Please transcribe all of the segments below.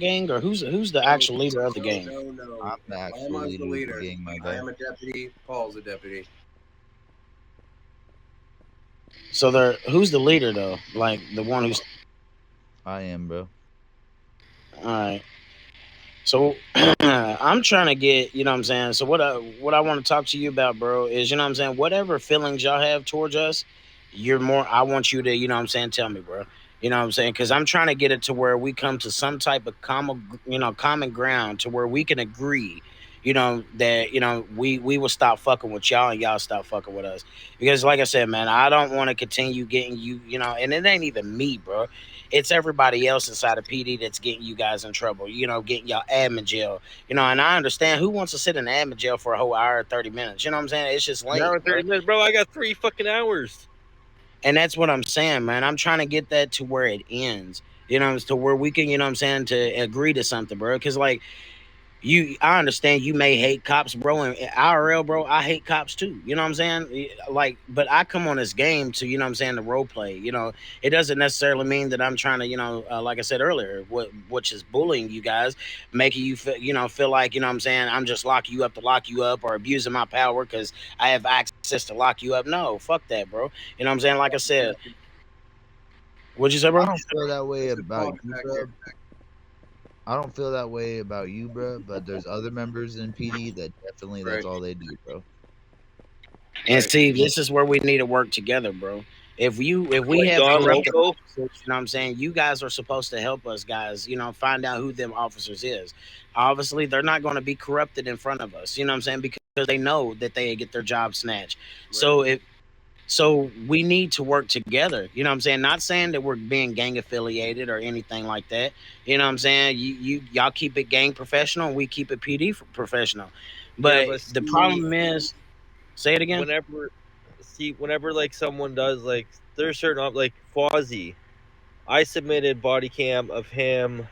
gang, or who's the No, actual leader of the no, gang? no, no. I'm the actual Mama's the leader of the leader. gang, my I guy. am a deputy. Paul's a deputy. So who's the leader though? Like the one who's I am, bro. all right. So I'm trying to get, you know what I'm saying? So what I want to talk to you about, bro, is you know what I'm saying, whatever feelings y'all have towards us, I want you to, you know what I'm saying, tell me, bro. You know what I'm saying? Cuz I'm trying to get it to where we come to some type of common ground to where we can agree, that we will stop fucking with y'all and y'all stop fucking with us. Because like I said, man, I don't want to continue getting you, and it ain't even me, bro. It's everybody else inside of PD that's getting you guys in trouble, getting y'all admin jail, and I understand who wants to sit in admin jail for a whole hour, 30 minutes. You know what I'm saying? It's just An hour lame, and bro. 30 minutes, bro. I got 3 fucking hours. And that's what I'm saying, man. I'm trying to get that to where it ends, to where we can, you know what I'm saying, to agree to something, bro. Because, like, I understand you may hate cops, bro, and IRL, bro, I hate cops too. You know what I'm saying? Like, but I come on this game to, you know what I'm saying, the role play. It doesn't necessarily mean that I'm trying to, like I said earlier, which is bullying you guys, making you feel like, you know what I'm saying, I'm just locking you up to lock you up or abusing my power because I have access to lock you up. No, fuck that, bro. You know what I'm saying? Like I said, what'd you say, I bro? don't feel that way Mr. about Paul, get you, back here. bro. I don't feel that way about you, bro. But there's other members in PD that definitely that's Right, all they do, bro. And right. see, this is where we need to work together, bro. If we Like have Don corrupted Loco. officers, you know what I'm saying, you guys are supposed to help us guys, find out who them officers is. Obviously, they're not going to be corrupted in front of us, you know what I'm saying, because they know that they get their job snatched. Right. So we need to work together. You know what I'm saying? Not saying that we're being gang affiliated or anything like that. You know what I'm saying? Y'all keep it gang professional, and we keep it PD professional. Yeah, But but the see, problem is, say it again. whenever like someone does like there's certain like Fozzie, I submitted body cam of him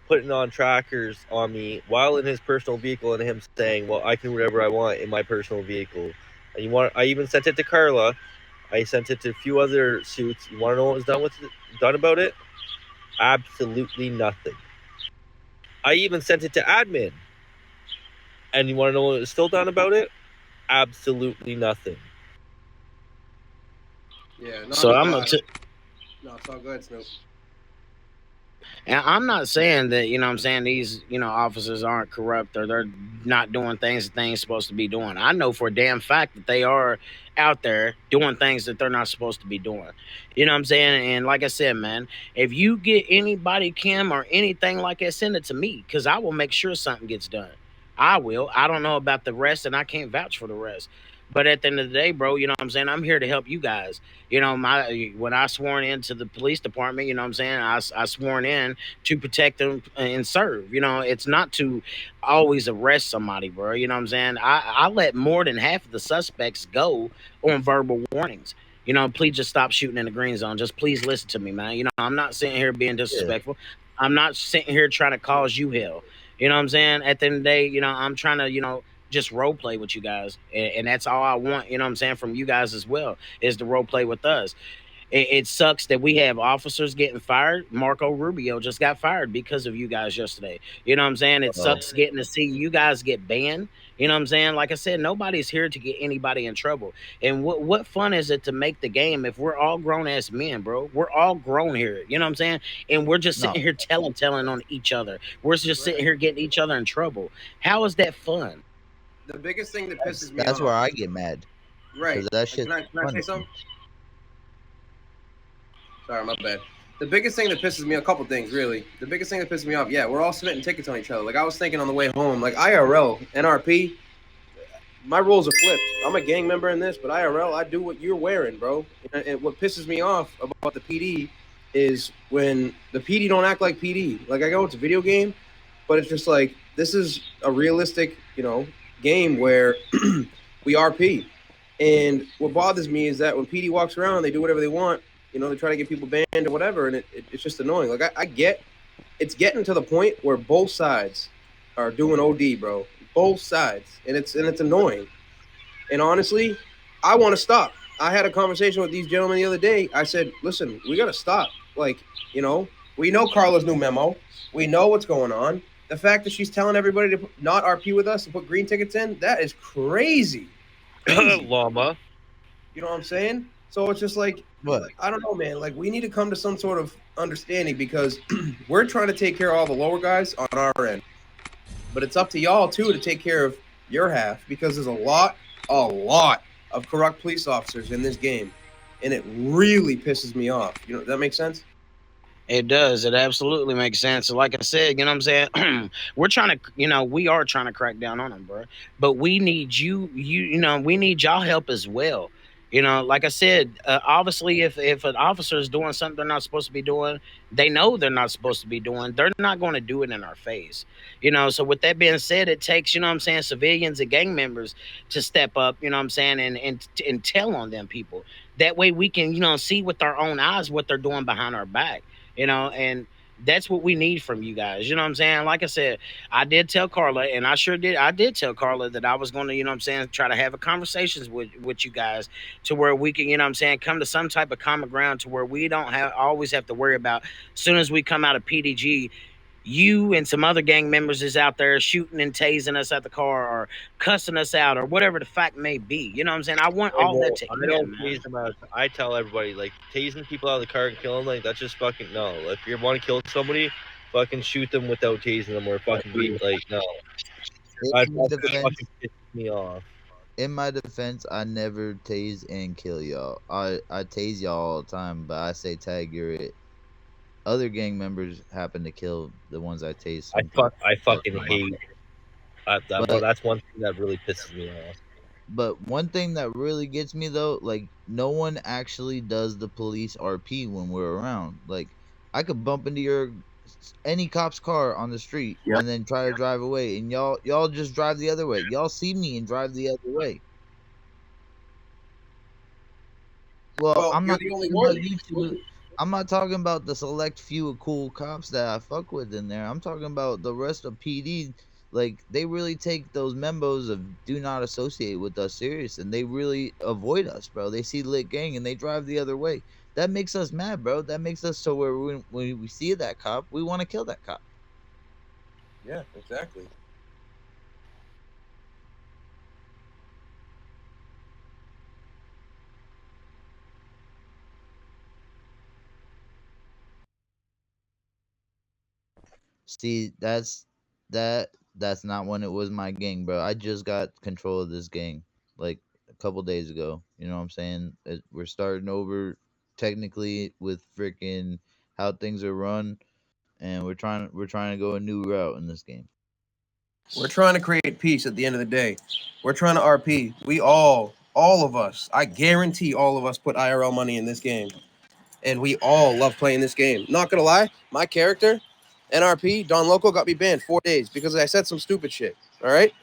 putting on trackers on me while in his personal vehicle and him saying, "Well, I can do whatever I want in my personal vehicle." And I even sent it to Carla. I sent it to a few other suits. You want to know what was done about it? Absolutely nothing. I even sent it to admin. And you want to know what was still done about it? Absolutely nothing. Yeah, no, I So get I'm that. gonna. No, it's all good, Snoop. And I'm not saying that, you know what I'm saying, these, officers aren't corrupt or they're not doing things that they ain't supposed to be doing. I know for a damn fact that they are out there doing things that they're not supposed to be doing. You know what I'm saying? And like I said, man, if you get anybody cam or anything like that, send it to me because I will make sure something gets done. I will. I don't know about the rest and I can't vouch for the rest. But at the end of the day, bro, you know what I'm saying? I'm here to help you guys. When I sworn into the police department, you know what I'm saying, I sworn in to protect them and serve. It's not to always arrest somebody, bro. You know what I'm saying? I let more than half of the suspects go on verbal warnings. Please just stop shooting in the green zone. Just please listen to me, man. I'm not sitting here being Yeah. disrespectful. I'm not sitting here trying to cause you hell. You know what I'm saying? At the end of the day, I'm trying to, just role play with you guys. And that's all I want, you know what I'm saying, from you guys as well, is to role play with us. It sucks that we have officers getting fired. Marco Rubio just got fired because of you guys yesterday. You know what I'm saying? It Oh, sucks getting to see you guys get banned. You know what I'm saying? Like I said, nobody's here to get anybody in trouble. And what fun is it to make the game if we're all grown ass men, bro? We're all grown here. You know what I'm saying? And we're just no. sitting here telling on each other. We're just sitting Right. here getting each other in trouble. How is that fun? The biggest thing that That's pisses me that's where off. I get mad Right. because that Like, shit's can I say funny. something? Sorry, my bad. The biggest thing that pisses me, a couple things really. The biggest thing that pisses me off, yeah, we're all submitting tickets on each other. Like I was thinking on the way home, like IRL, NRP, my roles are flipped. I'm a gang member in this, but IRL, I do what you're wearing, bro. And what pisses me off about the PD is when the PD don't act like PD. Like I go, it's a video game, but it's just like this is a realistic, game where we RP. And what bothers me is that when PD walks around, they do whatever they want. They try to get people banned or whatever, and it's just annoying. Like I get, it's getting to the point where both sides are doing OD, bro. Both sides, and it's annoying. And honestly, I want to stop. I had a conversation with these gentlemen the other day. I said, listen, we got to stop. Like, you know, We know Carla's new memo. We know what's going on. The fact that she's telling everybody to not RP with us and put green tickets in, that is crazy. Crazy. Llama. You know what I'm saying? So it's just like, What? I don't know, man. Like, we need to come to some sort of understanding because we're trying to take care of all the lower guys on our end. But it's up to y'all, too, to take care of your half because there's a lot of corrupt police officers in this game. And it really pisses me off. You know, does that make sense? It does. It absolutely makes sense. So like I said, you know what I'm saying? We're trying to, we are trying to crack down on them, bro. But we need we need y'all help as well. Like I said, obviously, if an officer is doing something they're not supposed to be doing, they know they're not supposed to be doing. They're not going to do it in our face. So with that being said, it takes, you know what I'm saying, civilians and gang members to step up, you know what I'm saying, and tell on them people. That way we can, see with our own eyes what they're doing behind our back. And that's what we need from you guys. You know what I'm saying? Like I said, I did tell Carla, and I sure did. I did tell Carla that I was going to, you know what I'm saying, try to have a conversations with you guys to where we can, you know what I'm saying, come to some type of common ground to where we don't always have to worry about as soon as we come out of PDG, you and some other gang members is out there shooting and tasing us at the car or cussing us out or whatever the fact may be. You know what I'm saying? I want all that to I end, don't man. tase them out. I tell everybody, like, tasing people out of the car and killing them, like, that's just fucking no. If you want to kill somebody, fucking shoot them without tasing them or fucking be like, no. That's In my what defense, fucking pisses me off. I never tase and kill y'all. I tase y'all all the time, but I say tag you're it. Other gang members happen to kill the ones I tase. I fucking hate that. But That's one thing that really pisses me off. But one thing that really gets me though, like no one actually does the police RP when we're around. Like I could bump into any cop's car on the street and then try to drive away, and y'all just drive the other way. Y'all see me and drive the other way. Well, I'm you're not the only talking one. about you two. I'm not talking about the select few of cool cops that I fuck with in there. I'm talking about the rest of PD. Like they really take those memos of do not associate with us serious, and they really avoid us, bro. They see lit gang and they drive the other way. That makes us mad, bro. That makes us so where when we see that cop, we want to kill that cop. Yeah, exactly. See, that's not when it was my gang, bro. I just got control of this gang like a couple days ago. You know what I'm saying? We're starting over technically with freaking how things are run, and we're trying to go a new route in this game. We're trying to create peace at the end of the day. We're trying to RP. We all of us, I guarantee all of us put IRL money in this game. And we all love playing this game. Not gonna lie, my character, NRP, Don Loco, got me banned 4 days because I said some stupid shit. All right?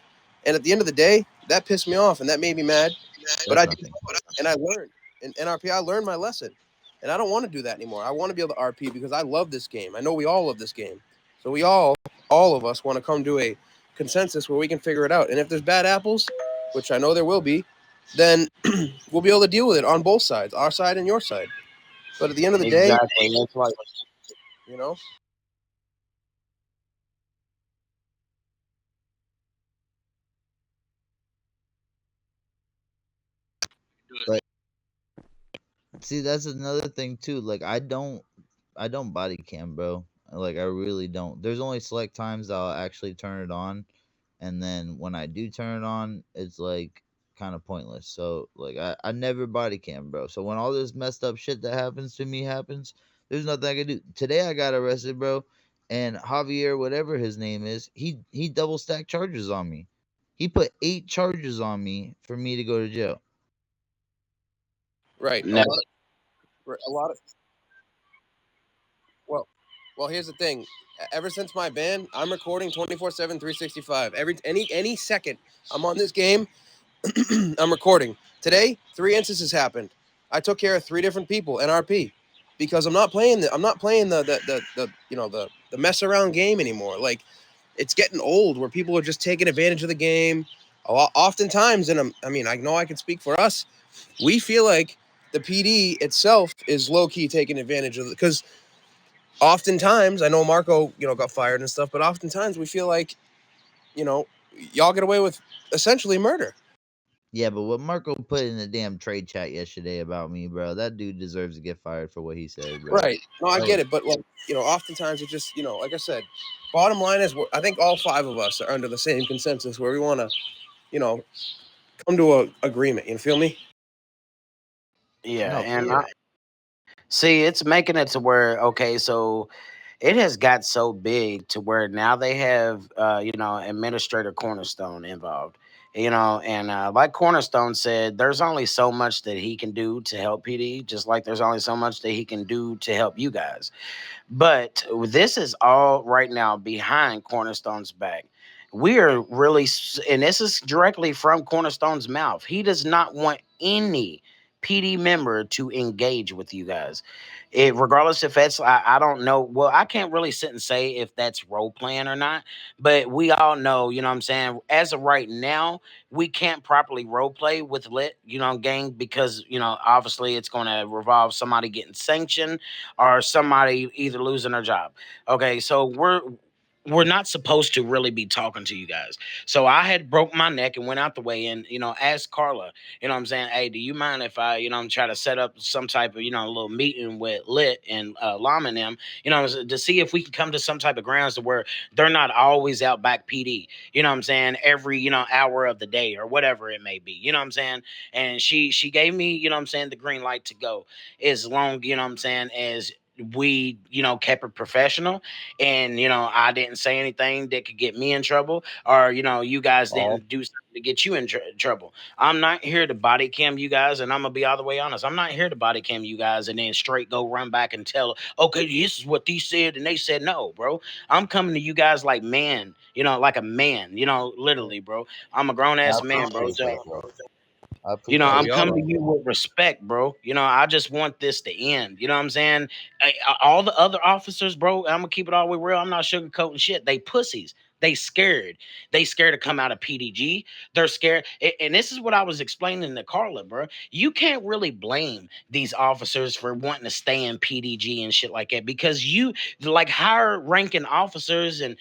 And at the end of the day, that pissed me off and that made me mad. But I did, and I learned. In NRP, I learned my lesson. And I don't want to do that anymore. I want to be able to RP because I love this game. I know we all love this game. So we all of us want to come to a consensus where we can figure it out. And if there's bad apples, which I know there will be, then we'll be able to deal with it on both sides, our side and your side. But at the end of the day, Exactly. That's like you know, But see, that's another thing too. Like I don't body cam, bro. Like I really don't. There's only select times I'll actually turn it on, and then when I do turn it on, it's like kind of pointless. So like I never body cam, bro. So when all this messed up shit that happens to me happens, there's nothing I can do. Today I got arrested, bro, and Javier, whatever his name is, he double stacked charges on me. He put 8 charges on me for me to go to jail. right? no. A lot of well, here's the thing. Ever since my ban, I'm recording 24/7, 365. Any second I'm on this game, I'm recording. Today, 3 instances happened. I took care of 3 different people, NRP, because I'm not playing the mess around game anymore. Like it's getting old where people are just taking advantage of the game. Oftentimes, and I know I can speak for us. We feel like the PD itself is low key taking advantage of it because oftentimes, I know Marco, got fired and stuff, but oftentimes we feel like, y'all get away with essentially murder. Yeah, but what Marco put in the damn trade chat yesterday about me, bro, that dude deserves to get fired for what he said, bro. Right. No, I get it, but like, oftentimes it just, like I said, bottom line is, I think all five of us are under the same consensus where we want to, come to a agreement. You feel me? Yeah, No, and for see, it's making it to where okay, so it has got so big to where now they have administrator Cornerstone involved. And like Cornerstone said, there's only so much that he can do to help PD, just like there's only so much that he can do to help you guys. But this is all right now behind Cornerstone's back. We are really, and this is directly from Cornerstone's mouth. He does not want any PD member to engage with you guys. Regardless if that's, I don't know. Well, I can't really sit and say if that's role playing or not, but we all know, you know what I'm saying? As of right now, we can't properly role play with Lit, gang, because, obviously it's going to revolve somebody getting sanctioned or somebody either losing their job. Okay, so we're not supposed to really be talking to you guys. So I had broke my neck and went out the way and asked Carla, what I'm saying, hey, do you mind if I try to set up some type of little meeting with Lit and Llama and them, to see if we can come to some type of grounds to where they're not always out back PD, what I'm saying, every hour of the day or whatever it may be, what I'm saying. And she gave me, what I'm saying, the green light to go, as long, what I'm saying, as we kept it professional, and I didn't say anything that could get me in trouble, or you guys Paul. didn't do something to get you in trouble. I'm not here to body cam you guys, and I'm gonna be all the way honest. I'm not here to body cam you guys and then straight go run back and tell, okay, this is what they said and they said. No, bro. I'm coming to you guys like man, like a man, literally, bro. I'm a grown I ass man, bro. appreciate So that, bro. I Yeah, I'm we appreciate all that, coming are. to bro. you with respect, bro. I just want this to end. You know what I'm saying? All the other officers, bro, I'm gonna keep it all the way real. I'm not sugarcoating shit. They pussies. They scared. They scared to come out of PDG. They're scared. And this is what I was explaining to Carla, bro. You can't really blame these officers for wanting to stay in PDG and shit like that, because you like higher ranking officers and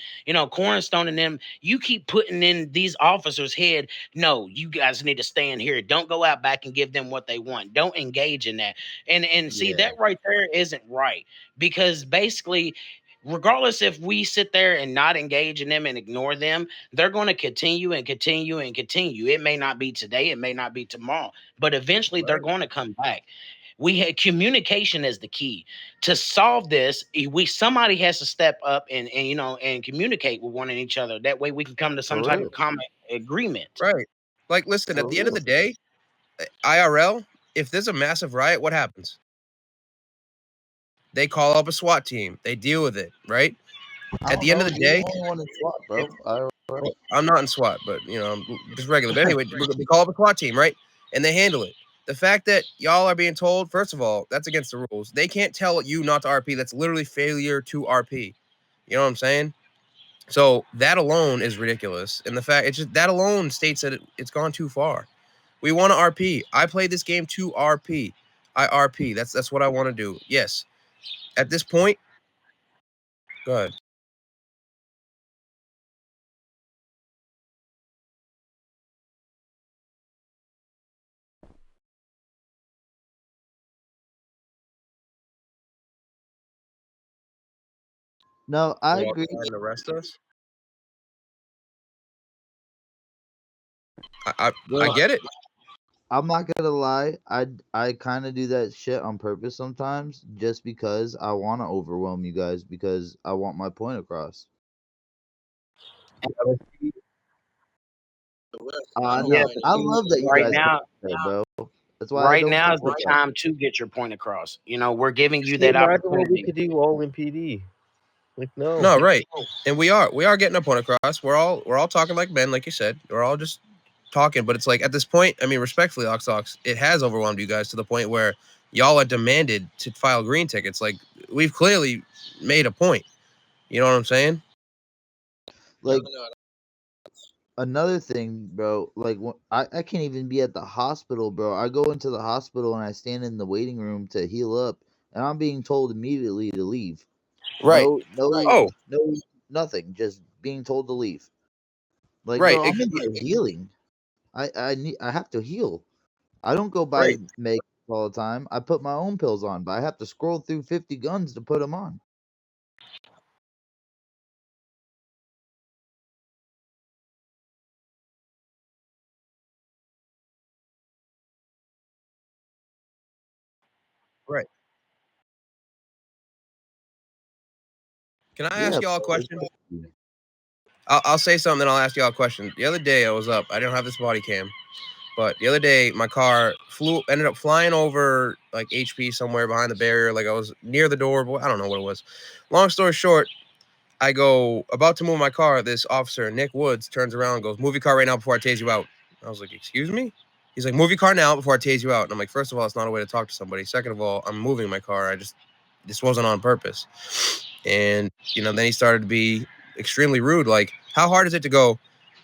Cornerstone and them, you keep putting in these officers' head, no, you guys need to stay in here. Don't go out back and give them what they want. Don't engage in that. And see, Yeah. that right there isn't right, because basically, regardless if we sit there and not engage in them and ignore them, they're going to continue and continue and continue. It may not be today, it may not be tomorrow, but eventually they're Right. going to come back. We had communication is the key to solve this. We Somebody has to step up and communicate with one and each other. That way we can come to some For type real. of common agreement. Right. Like, listen, at For the end of real. the day, IRL, if there's a massive riot, what happens? They call up a SWAT team. They deal with it, right? I At don't the end of know. the You're day, the only one in SWAT, bro. I'm not in SWAT, but I'm just regular. But anyway, they call up a SWAT team, right? And they handle it. The fact that y'all are being told, first of all, that's against the rules. They can't tell you not to RP. That's literally failure to RP. You know what I'm saying? So that alone is ridiculous. And the fact it's just that alone states that it's gone too far. We want to RP. I played this game to RP. I RP. That's what I want to do. Yes. At this point, go ahead. No, I Go agree. outside and arrest us. I Bro, get it. I'm not gonna lie. I kind of do that shit on purpose sometimes, just because I want to overwhelm you guys because I want my point across. I Yeah, know. but I see, love that you right guys now, say, bro. That's why I right don't now fuck is the with that. time to get your point across. We're giving you Just that imagine what we opportunity. could do all in PD. Like, no. No, right. And we are getting a point across. We're all talking like men, like you said. We're all just talking, but it's like at this point, I mean, respectfully, Ox, it has overwhelmed you guys to the point where y'all are demanded to file green tickets. Like we've clearly made a point. You know what I'm saying? Like another thing, bro. Like I can't even be at the hospital, bro. I go into the hospital and I stand in the waiting room to heal up, and I'm being told immediately to leave. Right. No, nothing. Just being told to leave. Like, Right. bro, I'm in there healing. I have to heal. I don't go buy Right. make all the time. I put my own pills on, but I have to scroll through 50 guns to put them on. Right. Can I Yeah, ask y'all a bro, question? exactly. I'll say something, then I'll ask y'all a question. The other day I was up. I didn't have this body cam, but the other day my car ended up flying over like HP somewhere behind the barrier. Like I was near the door, but I don't know what it was. Long story short, I go about to move my car. This officer, Nick Woods, turns around and goes, "Move your car right now before I tase you out." I was like, "Excuse me?" He's like, "Move your car now before I tase you out." And I'm like, first of all, it's not a way to talk to somebody. Second of all, I'm moving my car. This wasn't on purpose. And, then he started to be extremely rude. Like, how hard is it to go,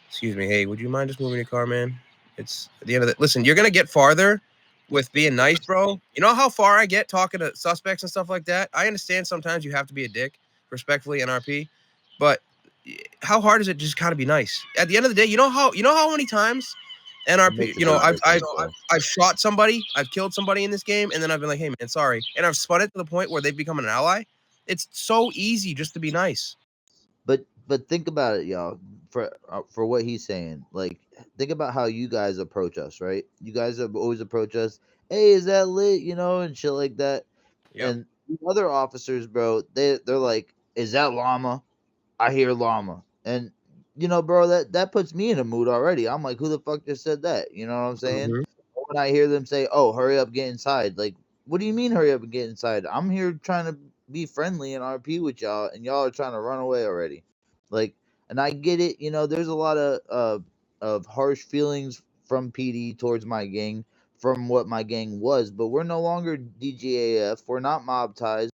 "Excuse me, hey, would you mind just moving your car, man?" It's at the end of the, listen, you're going to get farther with being nice, bro. You know how far I get talking to suspects and stuff like that? I understand sometimes you have to be a dick, respectfully, NRP, but how hard is it to just kind of be nice? At the end of the day, you know how many times It NRP, makes a big difference, bro. I've shot somebody, I've killed somebody in this game, and then I've been like, "Hey man, sorry," and I've spun it to the point where they've become an ally. It's so easy just to be nice. But think about it, y'all. For what he's saying, like, think about how you guys approach us, right? You guys have always approach us, "Hey, is that lit?" And shit like that. Yep. And the other officers, bro, they're like, "Is that llama?" I hear llama, and bro, that puts me in a mood already. I'm like, who the fuck just said that? You know what I'm saying? Mm-hmm. When I hear them say, "Oh, hurry up, get inside," like, what do you mean, hurry up and get inside? I'm here trying to be friendly and RP with y'all, and y'all are trying to run away already. Like, and I get it. There's a lot of harsh feelings from PD towards my gang, from what my gang was, but we're no longer DGAF. We're not mob ties.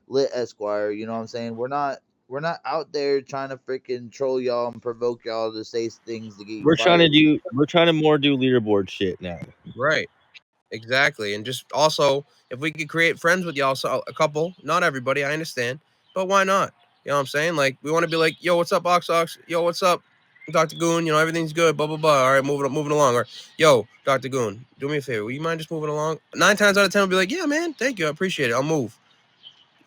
Lit Esquire. You know what I'm saying? We're not out there trying to freaking troll y'all and provoke y'all to say things to get you We're trying fired. to more do leaderboard shit now. Right. Exactly. And just also, if we could create friends with y'all, so a couple, not everybody, I understand, but why not? You know what I'm saying? Like, we want to be like, "Yo, what's up, Ox? Yo, what's up, Dr. Goon? Everything's good, blah, blah, blah. All right, moving along." Or, "Yo, Dr. Goon, do me a favor. Will you mind just moving along?" 9 times out of 10, I'll be like, "Yeah, man, thank you. I appreciate it. I'll move."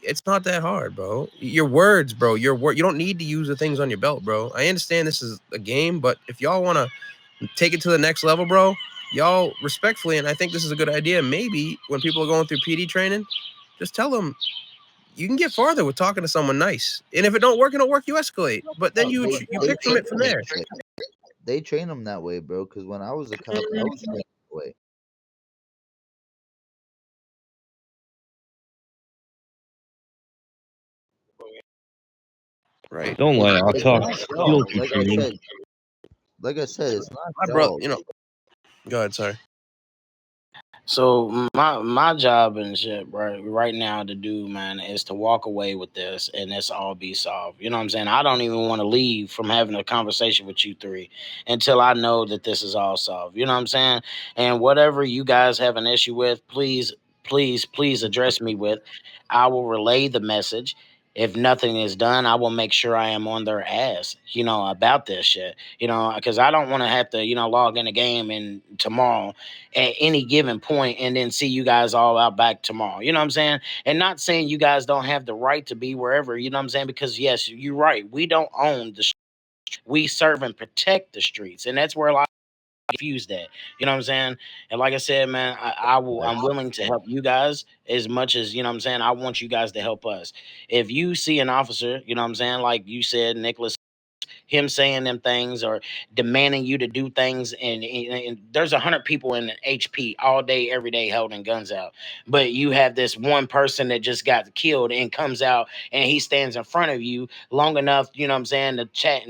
It's not that hard, bro. Your words, bro. You don't need to use the things on your belt, bro. I understand this is a game, but if y'all want to take it to the next level, bro, y'all respectfully, and I think this is a good idea. Maybe when people are going through PD training, just tell them you can get farther with talking to someone nice. And if it don't work, you escalate. But then you pick from it from there. They train them that way, bro. Because when I was a cop, I was trained that way. Right. Don't lie. I'll It's talk. not You y'all. don't do training. Like I said, it's not My brother, y'all. go ahead, sorry. So my job and shit right now to do, man, is to walk away with this and this all be solved. You know what I'm saying? I don't even want to leave from having a conversation with you three until I know that this is all solved. You know what I'm saying? And whatever you guys have an issue with, please address me with. I will relay the message. If nothing is done, I will make sure I am on their ass, about this shit. Because I don't want to have to, log in a game and tomorrow at any given point and then see you guys all out back tomorrow. You know what I'm saying? And not saying you guys don't have the right to be wherever, you know what I'm saying? Because yes, you're right. We don't own the we serve and protect the streets. And that's where a lot of confuse that. You know what I'm saying? And like I said, man, I'm willing to help you guys as much as, you know what I'm saying, I want you guys to help us. If you see an officer, you know what I'm saying, like you said, Nicholas, him saying them things or demanding you to do things, and there's 100 people in HP all day every day holding guns out, but you have this one person that just got killed and comes out and he stands in front of you long enough, you know what I'm saying, to chat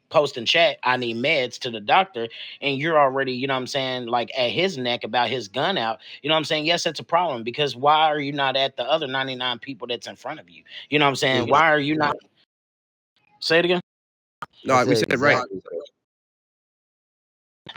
post and chat, "I need meds," to the doctor, and you're already, you know what I'm saying, like at his neck about his gun out. You know what I'm saying? Yes, it's a problem, because why are you not at the other 99 people that's in front of you? You know what I'm saying? Why are you not? Say it again. I No, we said said it right. exactly.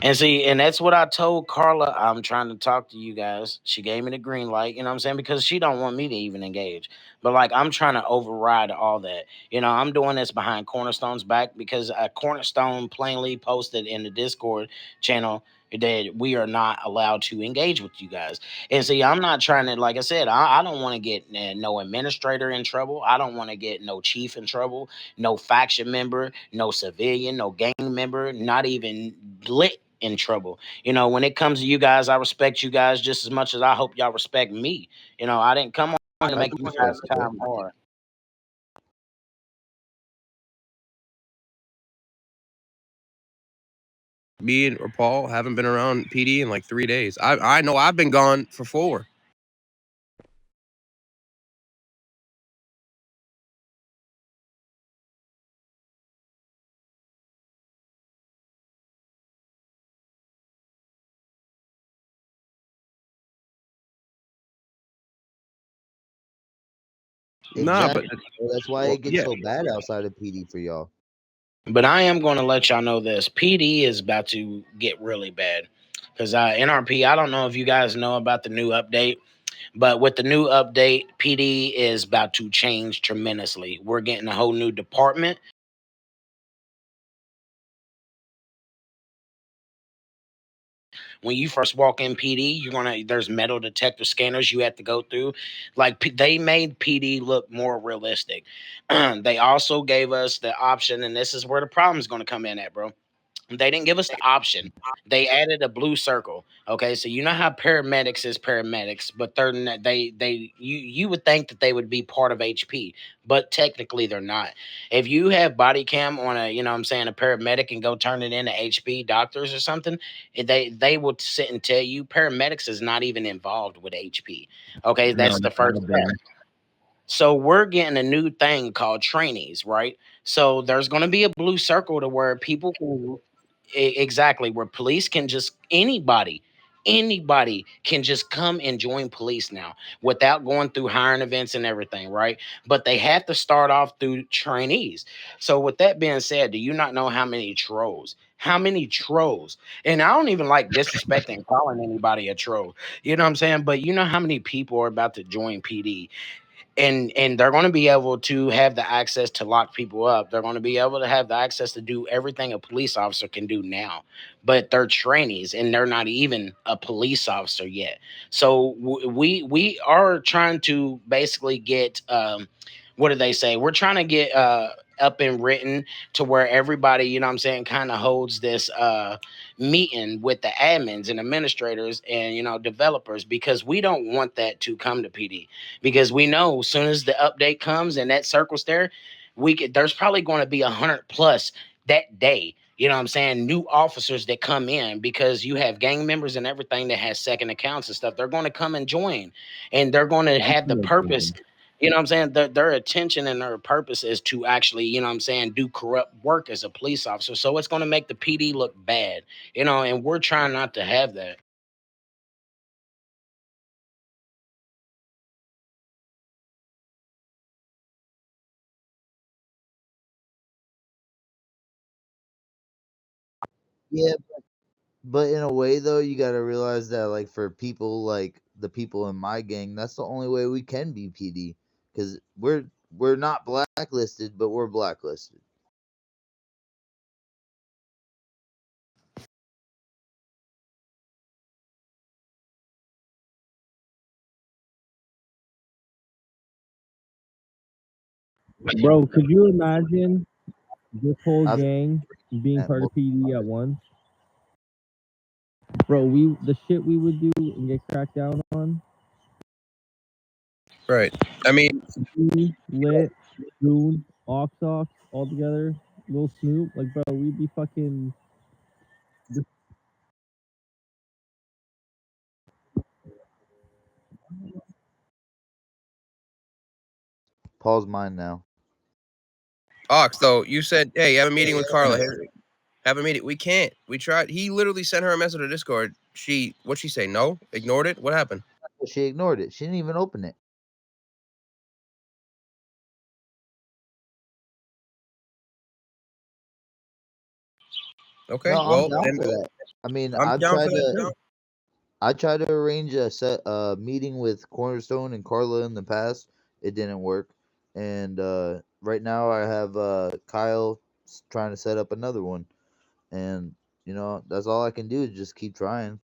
And see, and that's what I told Carla. I'm trying to talk to you guys. She gave me the green light, you know what I'm saying? Because she don't want me to even engage. But like I'm trying to override all that. I'm doing this behind Cornerstone's back because Cornerstone plainly posted in the Discord channel that we are not allowed to engage with you guys. And see, I'm not trying to, like I said, I don't want to get no administrator in trouble. I don't want to get no chief in trouble, no faction member, no civilian, no gang member, not even lit in trouble. When it comes to you guys, I respect you guys just as much as I hope y'all respect me. I didn't come on to I make you appreciate guys that, bro. time hard. Me and or Paul haven't been around PD in like 3 days. I know I've been gone for 4. Nah, but Exactly. Bro. That's why well, it gets yeah. so bad outside of PD for y'all. But I am going to let y'all know this: PD is about to get really bad because NRP. I don't know if you guys know about the new update, but with the new update, PD is about to change tremendously. We're getting a whole new department. When you first walk in PD, there's metal detector scanners you have to go through. Like they made PD look more realistic. They also gave us the option, and this is where the problem is going to come in at, bro. They didn't give us the option. They added a blue circle. Okay, so you know how paramedics is paramedics, but you would think that they would be part of HP, but technically they're not. If you have body cam on what I'm saying, a paramedic and go turn it into HP doctors or something, they will sit and tell you paramedics is not even involved with HP. Okay, No, that's the first step. So we're getting a new thing called trainees, right? So there's going to be a blue circle to where people can exactly where police can just anybody can just come and join police now without going through hiring events and everything, right? But they have to start off through trainees. So with that being said, do you not know how many trolls? How many trolls? And I don't even like disrespecting calling anybody a troll. You know what I'm saying? But you know how many people are about to join PD, and they're going to be able to have the access to lock people up. They're going to be able to have the access to do everything a police officer can do now, but they're trainees and they're not even a police officer yet. So we are trying to basically get what do they say, we're trying to get up and written to where everybody, you know what I'm saying, kind of holds this meeting with the admins and administrators and developers, because we don't want that to come to PD, because we know as soon as the update comes and that circle's there, there's probably going to be 100 plus that day. You know what I'm saying? New officers that come in because you have gang members and everything that has second accounts and stuff. They're going to come and join, and they're going to have the purpose. You know what I'm saying? Their attention and their purpose is to actually, you know what I'm saying, do corrupt work as a police officer. So it's going to make the PD look bad, and we're trying not to have that. Yeah, but in a way though, you gotta realize that like for people like the people in my gang, that's the only way we can be PD because we're not blacklisted, but we're blacklisted. Bro, could you imagine this whole I've gang being met part of multiple PD at once? Bro, the shit we would do and get cracked down on. Right. I mean, Me, Lit, Goon, Ox, all together. Lil Snoop, like, bro, we'd be fucking. Paul's mine now. Ox, though, you said, hey, have a meeting with Carla. Have a meeting. We can't. We tried. He literally sent her a message on Discord. What'd she say? No? Ignored it? What happened? She ignored it. She didn't even open it. Okay, No, I'm well, down then for that. I mean, I'm down for that too. I tried to arrange a meeting with Cornerstone and Carla in the past, it didn't work. And right now I have Kyle trying to set up another one, and that's all I can do is just keep trying.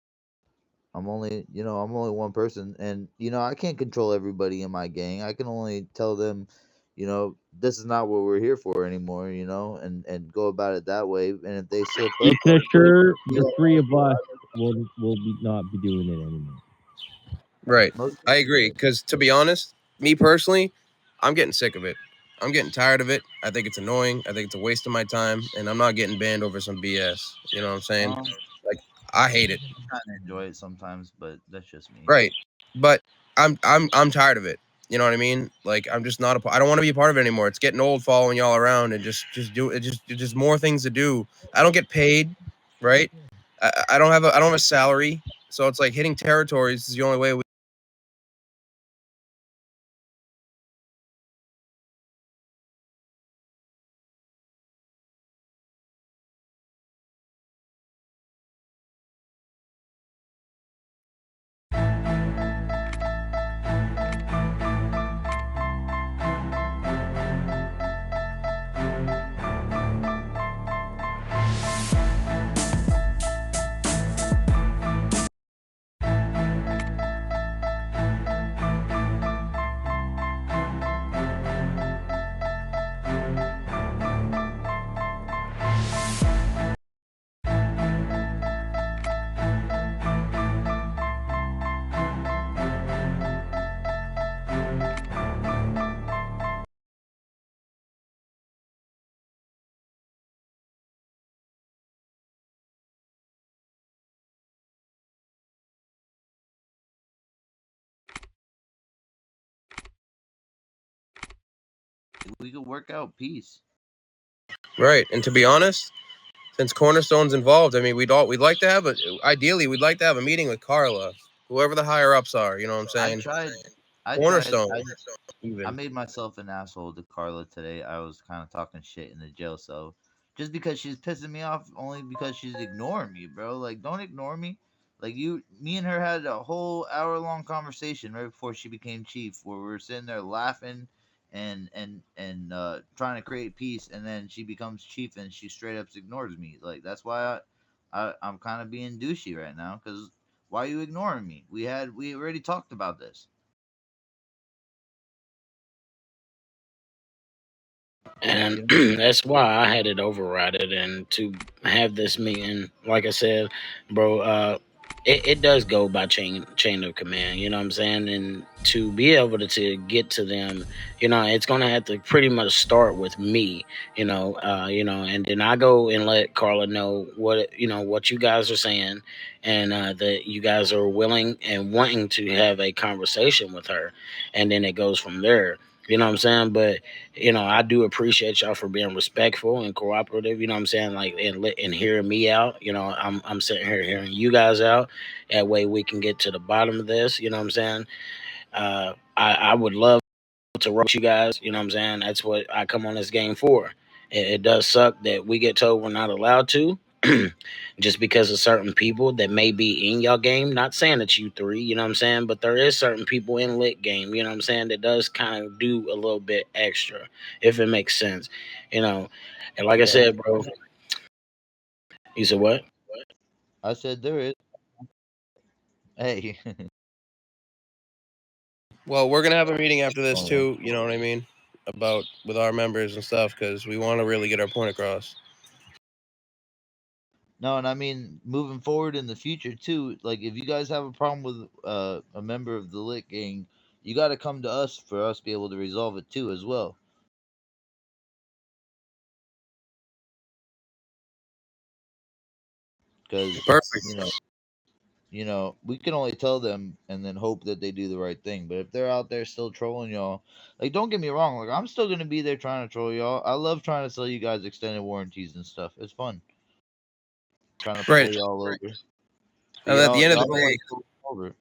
I'm only one person, and I can't control everybody in my gang. I can only tell them, this is not what we're here for anymore, and go about it that way. And if they slip You up, can assure the three of us will not be doing it anymore. Right. most I agree. Because to be honest, me personally, I'm getting sick of it. I'm getting tired of it. I think it's annoying. I think it's a waste of my time, and I'm not getting banned over some BS. You know what I'm saying? Like, I hate it. kind of enjoy it sometimes, but that's just me. Right. But I'm tired of it. You know what I mean? Like, I'm just not I don't want to be a part of it anymore. It's getting old following y'all around and just do it. Just more things to do. I don't get paid, right? I don't have a salary, so it's like hitting territories is the only way we. We could work out peace. Right. And to be honest, since Cornerstone's involved, I mean, we'd like to have ideally we'd like to have a meeting with Carla, whoever the higher ups are. You know what I'm saying? Cornerstone, I even. made myself an asshole to Carla today. I was kind of talking shit in the jail cell just because she's pissing me off, only because she's ignoring me, bro. Like, don't ignore me. Like, me and her had a whole hour-long conversation right before she became chief, where we were sitting there laughing and trying to create peace, and then she becomes chief and she straight up ignores me. Like, that's why I'm kind of being douchey right now, because why are you ignoring me? We already talked about this. And You know? that's why I had it overridden and to have this meeting. Like I said, bro, it does go by chain of command. You know what I'm saying? And to be able to get to them, it's gonna have to pretty much start with me. And then I go and let Carla know what you guys are saying, and that you guys are willing and wanting to have a conversation with her, and then it goes from there. You know what I'm saying? But I do appreciate y'all for being respectful and cooperative. You know what I'm saying? Like and hearing me out. I'm sitting here hearing you guys out. That way we can get to the bottom of this. You know what I'm saying? I would love to roast you guys. You know what I'm saying? That's what I come on this game for. It does suck that we get told we're not allowed to. Just because of certain people that may be in your game. Not saying that you three, you know what I'm saying, but there is certain people in lit game, you know what I'm saying, that does kind of do a little bit extra, if it makes sense, you know. And like I said, bro, you said what? I said there is. Hey. Well, we're gonna have a meeting after this too. You know what I mean? About with our members and stuff, because we want to really get our point across. No, and I mean moving forward in the future too. Like, if you guys have a problem with a member of the lit gang, you got to come to us for us to be able to resolve it too as well. Because Perfect. we can only tell them and then hope that they do the right thing. But if they're out there still trolling y'all, like, don't get me wrong, like, I'm still gonna be there trying to troll y'all. I love trying to sell you guys extended warranties and stuff. It's fun trying to pull Right. y'all over. And at the end of the don't day, wanna pull over.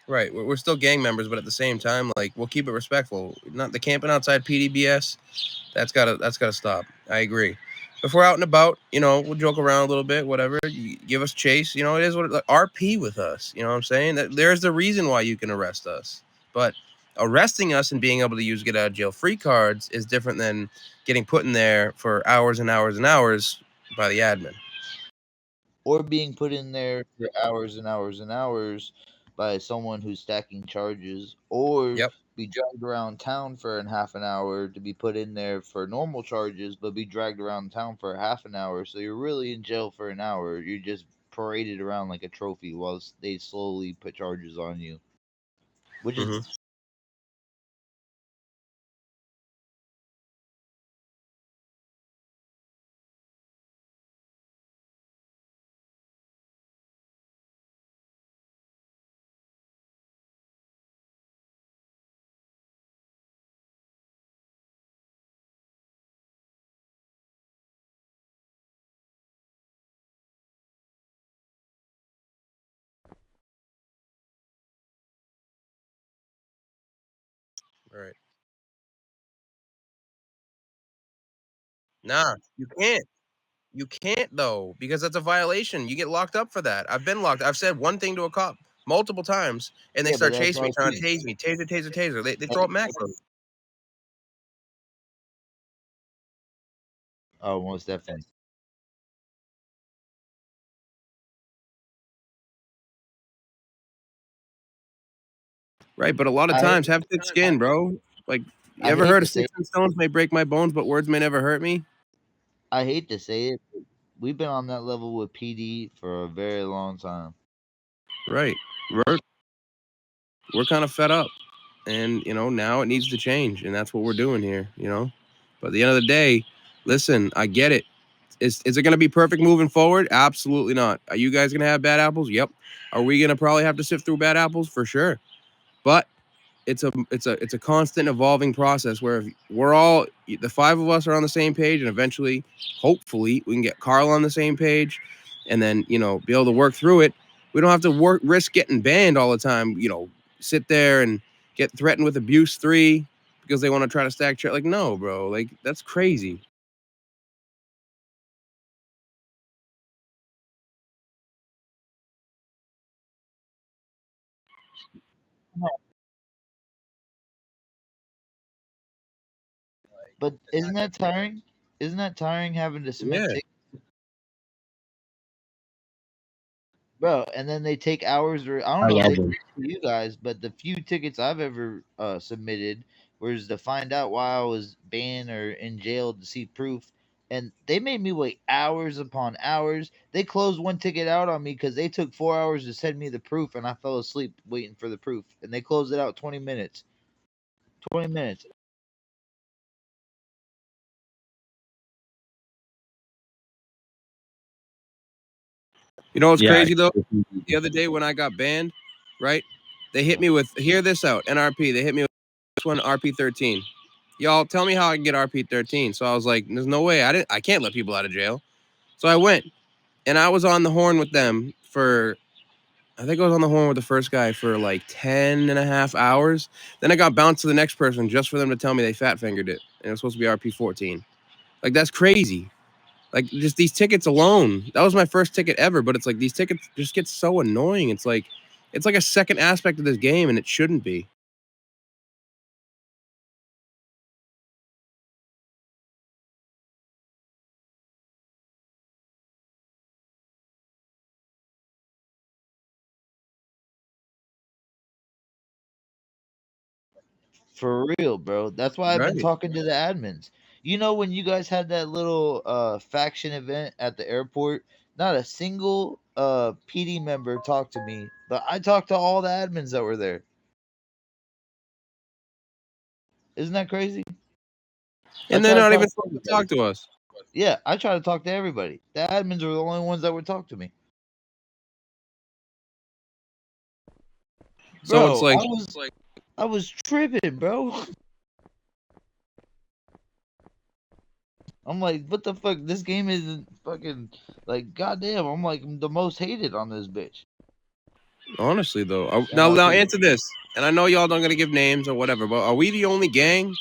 right, we're still gang members, but at the same time, like, we'll keep it respectful. Not the camping outside PDBS. That's gotta stop. I agree. If we're out and about, we'll joke around a little bit, whatever. You give us chase, it is what RP with us. You know what I'm saying? That there's the reason why you can arrest us. But arresting us and being able to use get out of jail free cards is different than getting put in there for hours and hours and hours by the admin. Or being put in there for hours and hours and hours by someone who's stacking charges, or Yep. be dragged around town for a half an hour to be put in there for normal charges, but be dragged around town for a half an hour. So you're really in jail for an hour. You're just paraded around like a trophy while they slowly put charges on you, which is Mhm. Right. Nah, you can't. You can't though, because that's a violation. You get locked up for that. I've been locked. I've said one thing to a cop multiple times, and they yeah, but start that's chasing me, trying to RP. tase me, taser, taser, taser. They throw up macros. Oh, most definitely. Right, but a lot of I times, have thick skin, bro. Like, you I ever hate heard to of say sticks and stones may break my bones, but words may never hurt me? I hate to say it. But we've been on that level with PD for a very long time. Right. We're kind of fed up, and now it needs to change, and that's what we're doing here. But at the end of the day, listen, I get it. Is it going to be perfect moving forward? Absolutely not. Are you guys going to have bad apples? Yep. Are we going to probably have to sift through bad apples? For sure. But it's a constant evolving process where if we're all, the five of us are on the same page, and eventually, hopefully, we can get Carl on the same page, and then be able to work through it. We don't have to risk getting banned all the time. Sit there and get threatened with abuse 3 because they want to try to stack like, no, bro, like that's crazy. But isn't that tiring? Isn't that tiring having to submit Yeah. tickets? Bro, and then they take hours, or I don't know if they do for you guys, but the few tickets I've ever submitted was to find out why I was banned or in jail to see proof. And they made me wait hours upon hours. They closed one ticket out on me because they took 4 hours to send me the proof, and I fell asleep waiting for the proof. And they closed it out 20 minutes. 20 minutes. You know what's crazy though? The other day when I got banned, right? They hit me with, hear this out, NRP. They hit me with this one, RP13. Y'all tell me how I can get RP13. So I was like, there's no way. I can't let people out of jail. So I went and I was on the horn with them for, I think I was on the horn with the first guy for like 10 and a half hours. Then I got bounced to the next person just for them to tell me they fat fingered it. And it was supposed to be RP14. Like, that's crazy. Like, just these tickets alone. That was my first ticket ever, but it's like these tickets just get so annoying. It's like a second aspect of this game, and it shouldn't be. For real, bro. That's why I've been Right. talking to the admins. You know, when you guys had that little faction event at the airport, not a single PD member talked to me, but I talked to all the admins that were there. Isn't that crazy? I And they're try to not talk even to supposed to everybody. talk to us. Yeah, I try to talk to everybody. The admins are the only ones that would talk to me. So it's Bro, like, I was tripping, bro. I'm like, what the fuck? This game isn't fucking like goddamn. I'm like the most hated on this bitch. honestly, though. Now, MRP. answer this. And I know y'all don't gonna give names or whatever, but are we the only gang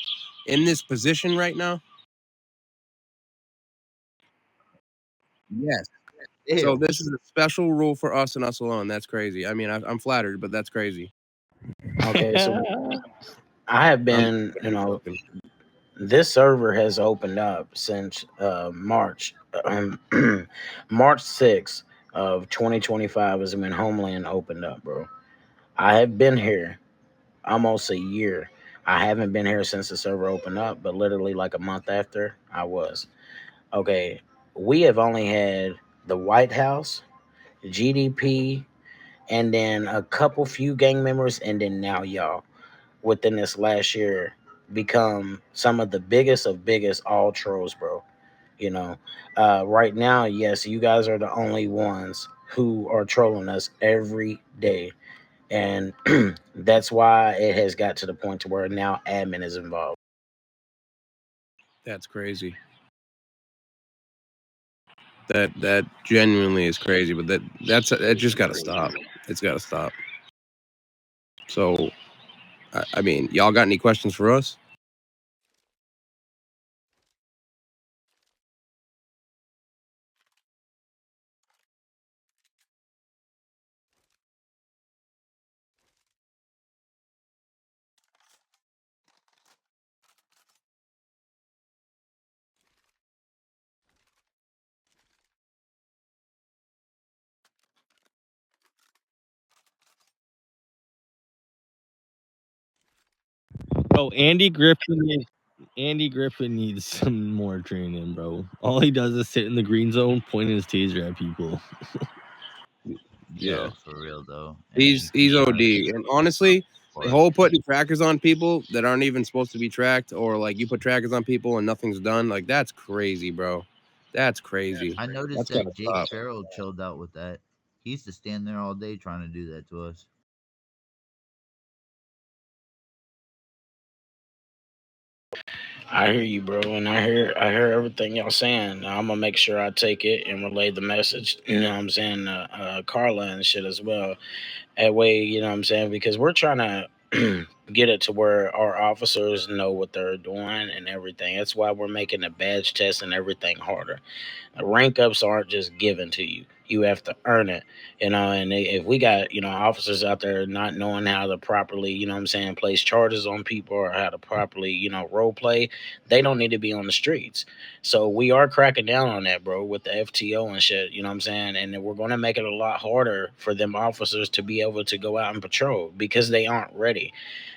in this position right now? Yes. So Damn. this is a special rule for us and us alone. That's crazy. I mean, I'm flattered, but that's crazy. Okay, so I have I'm been, this server has opened up since March, March 6th of 2025 is when Homeland opened up, bro. I have been here almost a year. I haven't been here since the server opened up, but literally like a month after I was. Okay, we have only had the White House, GDP, and then a couple few gang members, and then now y'all within this last year become some of the biggest of biggest all trolls, bro. You know, right now, yes, you guys are the only ones who are trolling us every day, and that's why it has got to the point to where now admin is involved. That's crazy. That genuinely is crazy, but that just got to stop. It's got to stop. So, I mean, y'all got any questions for us? Bro, Andy Griffin needs some more training, bro. All he does is sit in the green zone, pointing his taser at people. Yo, for real though. He's OD, and honestly, the whole putting trackers on people that aren't even supposed to be tracked, or like you put trackers on people and nothing's done, like that's crazy, bro. That's crazy. I noticed That's that Jake Farrell chilled out with that. He used to stand there all day trying to do that to us. I hear you, bro, and I hear everything y'all saying. I'm gonna make sure I take it and relay the message. You know what I'm saying, Carla and shit as well. That way, you know what I'm saying, because we're trying to get it to where our officers know what they're doing and everything. That's why we're making the badge test and everything harder. Rank ups aren't just given to you. You have to earn it, and if we got, officers out there not knowing how to properly, place charges on people or how to properly, role play, they don't need to be on the streets. So we are cracking down on that, bro, with the FTO and shit, you know what I'm saying? And we're going to make it a lot harder for them officers to be able to go out and patrol because they aren't ready.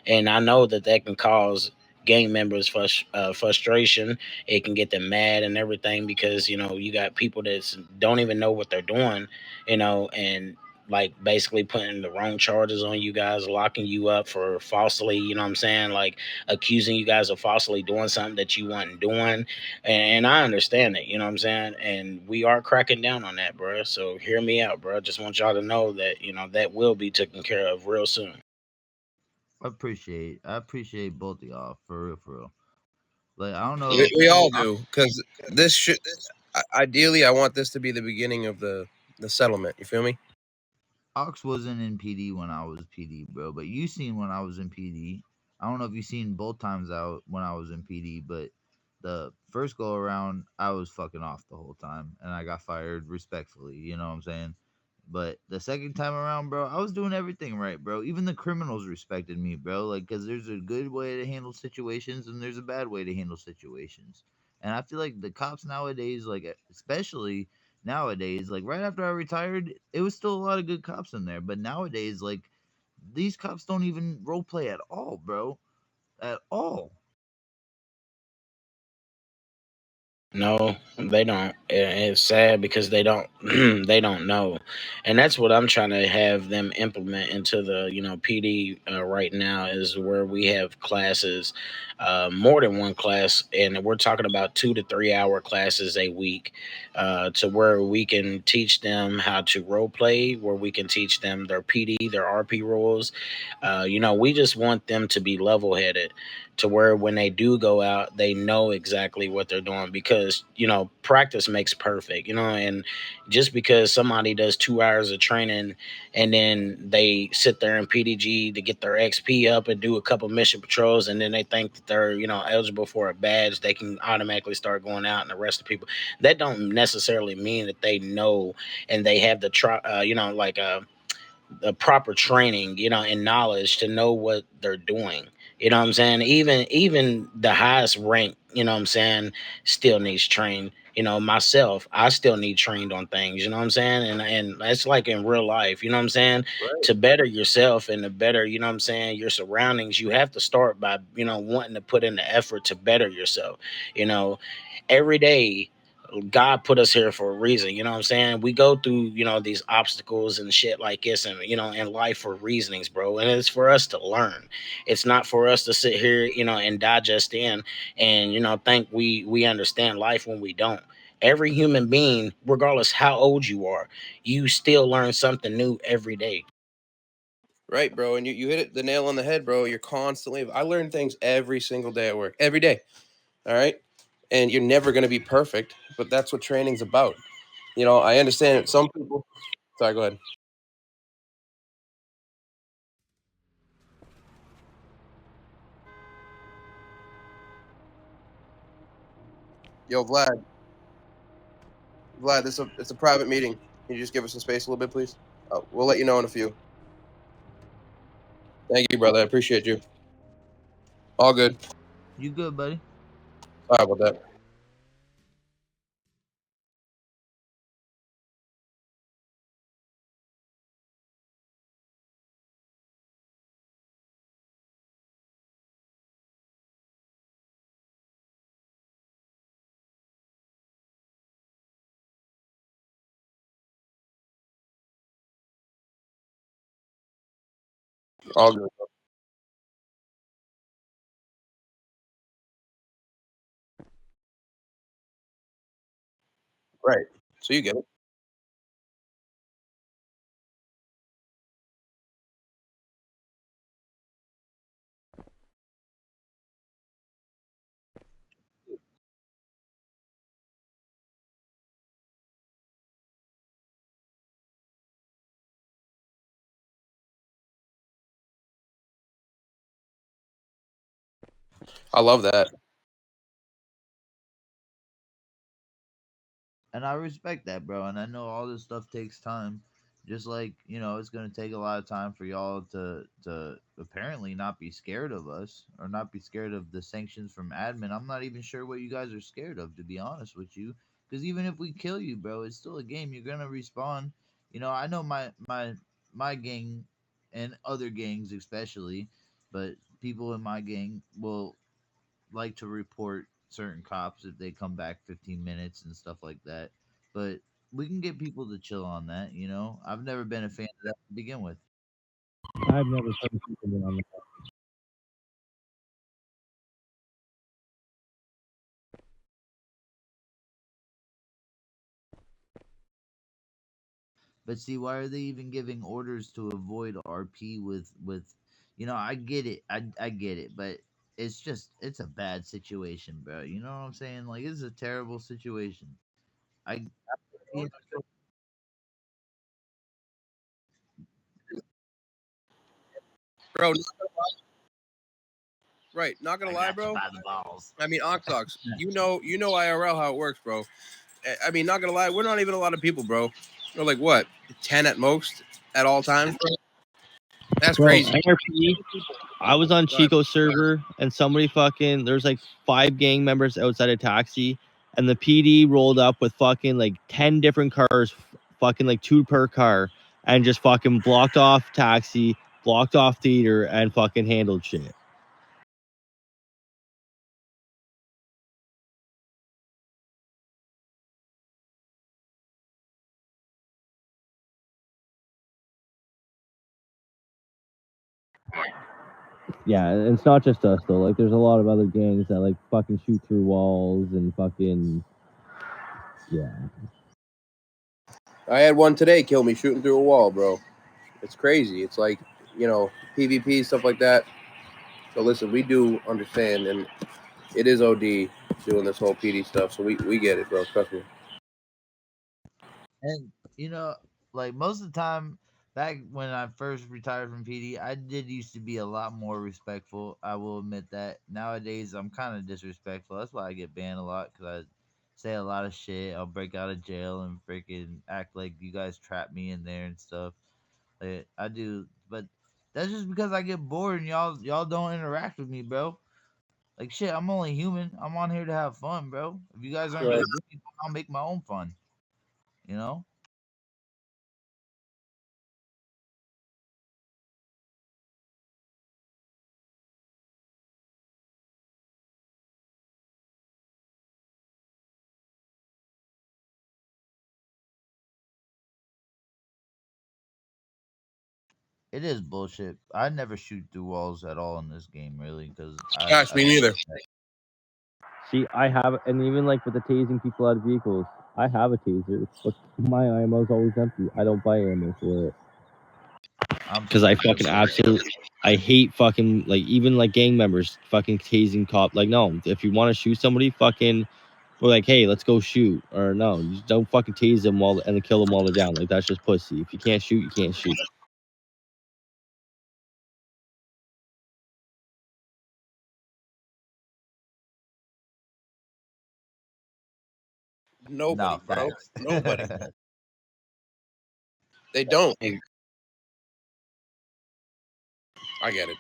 And I know that can cause gang members frustration. It can get them mad and everything because you got people that don't even know what they're doing, and like basically putting the wrong charges on you guys, locking you up for falsely, you know what I'm saying, like accusing you guys of falsely doing something that you weren't doing. And I understand it, you know what I'm saying, and we are cracking down on that, bro. So hear me out, bro. Just want y'all to know that that will be taken care of real soon. I appreciate both of y'all for real. Like I don't know. We all do, because this should. Ideally, I want this to be the beginning of the settlement. You feel me? Ox wasn't in PD when I was PD, bro. But you seen when I was in PD. I don't know if you seen both times out when I was in PD, but the first go around, I was fucking off the whole time, and I got fired respectfully. You know what I'm saying? But the second time around, bro, I was doing everything right, bro. Even the criminals respected me, bro. Like, cause there's a good way to handle situations and there's a bad way to handle situations. And I feel like the cops nowadays, like especially nowadays, like right after I retired, it was still a lot of good cops in there. But nowadays, like these cops don't even role play at all, bro. At all. No, they don't. It's sad because they don't they don't know, and that's what I'm trying to have them implement into the PD right now is where we have classes, more than one class, and we're talking about 2 to 3 hour classes a week, to where we can teach them how to role play, where we can teach them their PD, their RP roles. We just want them to be level headed to where when they do go out, they know exactly what they're doing because, practice makes perfect, and just because somebody does 2 hours of training and then they sit there in PDG to get their XP up and do a couple mission patrols and then they think that they're, eligible for a badge, they can automatically start going out and arrest the people. That don't necessarily mean that they know and they have the, the proper training, and knowledge to know what they're doing. You know what I'm saying? Even the highest rank, you know what I'm saying, still needs trained. You know, myself, I still need trained on things, you know what I'm saying? And that's like in real life, you know what I'm saying? Right. To better yourself and to better, you know what I'm saying, your surroundings, you have to start by, wanting to put in the effort to better yourself. You know, every day God put us here for a reason. You know what I'm saying? We go through, these obstacles and shit like this and, in life for reasonings, bro. And it's for us to learn. It's not for us to sit here, and digest in and, think we understand life when we don't. Every human being, regardless how old you are, you still learn something new every day. Right, bro. And you hit it the nail on the head, bro. You're constantly I learn things every single day at work. Every day. All right. And you're never gonna be perfect, but that's what training's about. I understand some people. Sorry, go ahead. Yo, Vlad, it's a private meeting. Can you just give us some space a little bit, please? We'll let you know in a few. Thank you, brother. I appreciate you. All good. You good, buddy? Sorry about that. All good. Right. So you get it. I love that. And I respect that, bro. And I know all this stuff takes time. Just like, it's gonna take a lot of time for y'all to apparently not be scared of us or not be scared of the sanctions from admin. I'm not even sure what you guys are scared of, to be honest with you. Because even if we kill you, bro, it's still a game. You're gonna respawn. I know my gang and other gangs especially, but people in my gang will like to report certain cops if they come back 15 minutes and stuff like that. But we can get people to chill on that. I've never been a fan of that to begin with. I've never seen people on that. But see, why are they even giving orders to avoid RP with I get it. I get it, but it's a bad situation, bro. You know what I'm saying? Like it's a terrible situation. I Bro, right. Not gonna I lie, got you bro. by the balls. I mean, Oxox, you know IRL how it works, bro. I mean, not gonna lie, we're not even a lot of people, bro. We're like what, 10 at most at all times, bro? That's Bro, crazy. NRP, I was on Go ahead. Chico server and somebody fucking there's like 5 gang members outside a taxi and the PD rolled up with fucking like 10 different cars, fucking like 2 per car, and just fucking blocked off taxi, blocked off theater, and fucking handled shit. Yeah, and it's not just us though. Like there's a lot of other gangs that like fucking shoot through walls and fucking yeah. I had one today kill me shooting through a wall, bro. It's crazy. It's like, PvP, stuff like that. So listen, we do understand, and it is OD doing this whole PD stuff. So we get it, bro. Trust me. And like most of the time, back when I first retired from PD, I did used to be a lot more respectful. I will admit that. Nowadays, I'm kind of disrespectful. That's why I get banned a lot because I say a lot of shit. I'll break out of jail and freaking act like you guys trapped me in there and stuff. Like, I do, but That's just because I get bored and y'all don't interact with me, bro. Like shit, I'm only human. I'm on here to have fun, bro. If you guys aren't Right. gonna do it, I'll make my own fun. You know? It is bullshit. I never shoot through walls at all in this game, really, because Gosh, I me don't. neither. See, I have, and even like with the tasing people out of vehicles, I have a taser, but my ammo is always empty. I don't buy ammo for it I'm because I scared. fucking absolutely, I hate fucking like even like gang members fucking tasing cop. Like, no, if you want to shoot somebody, fucking, we're like, hey, let's go shoot, or no, you just don't fucking tase them while and then kill them while they're down. Like that's just pussy. If you can't shoot, you can't shoot. Nobody, No, bro. facts. Nobody. They don't. I get it.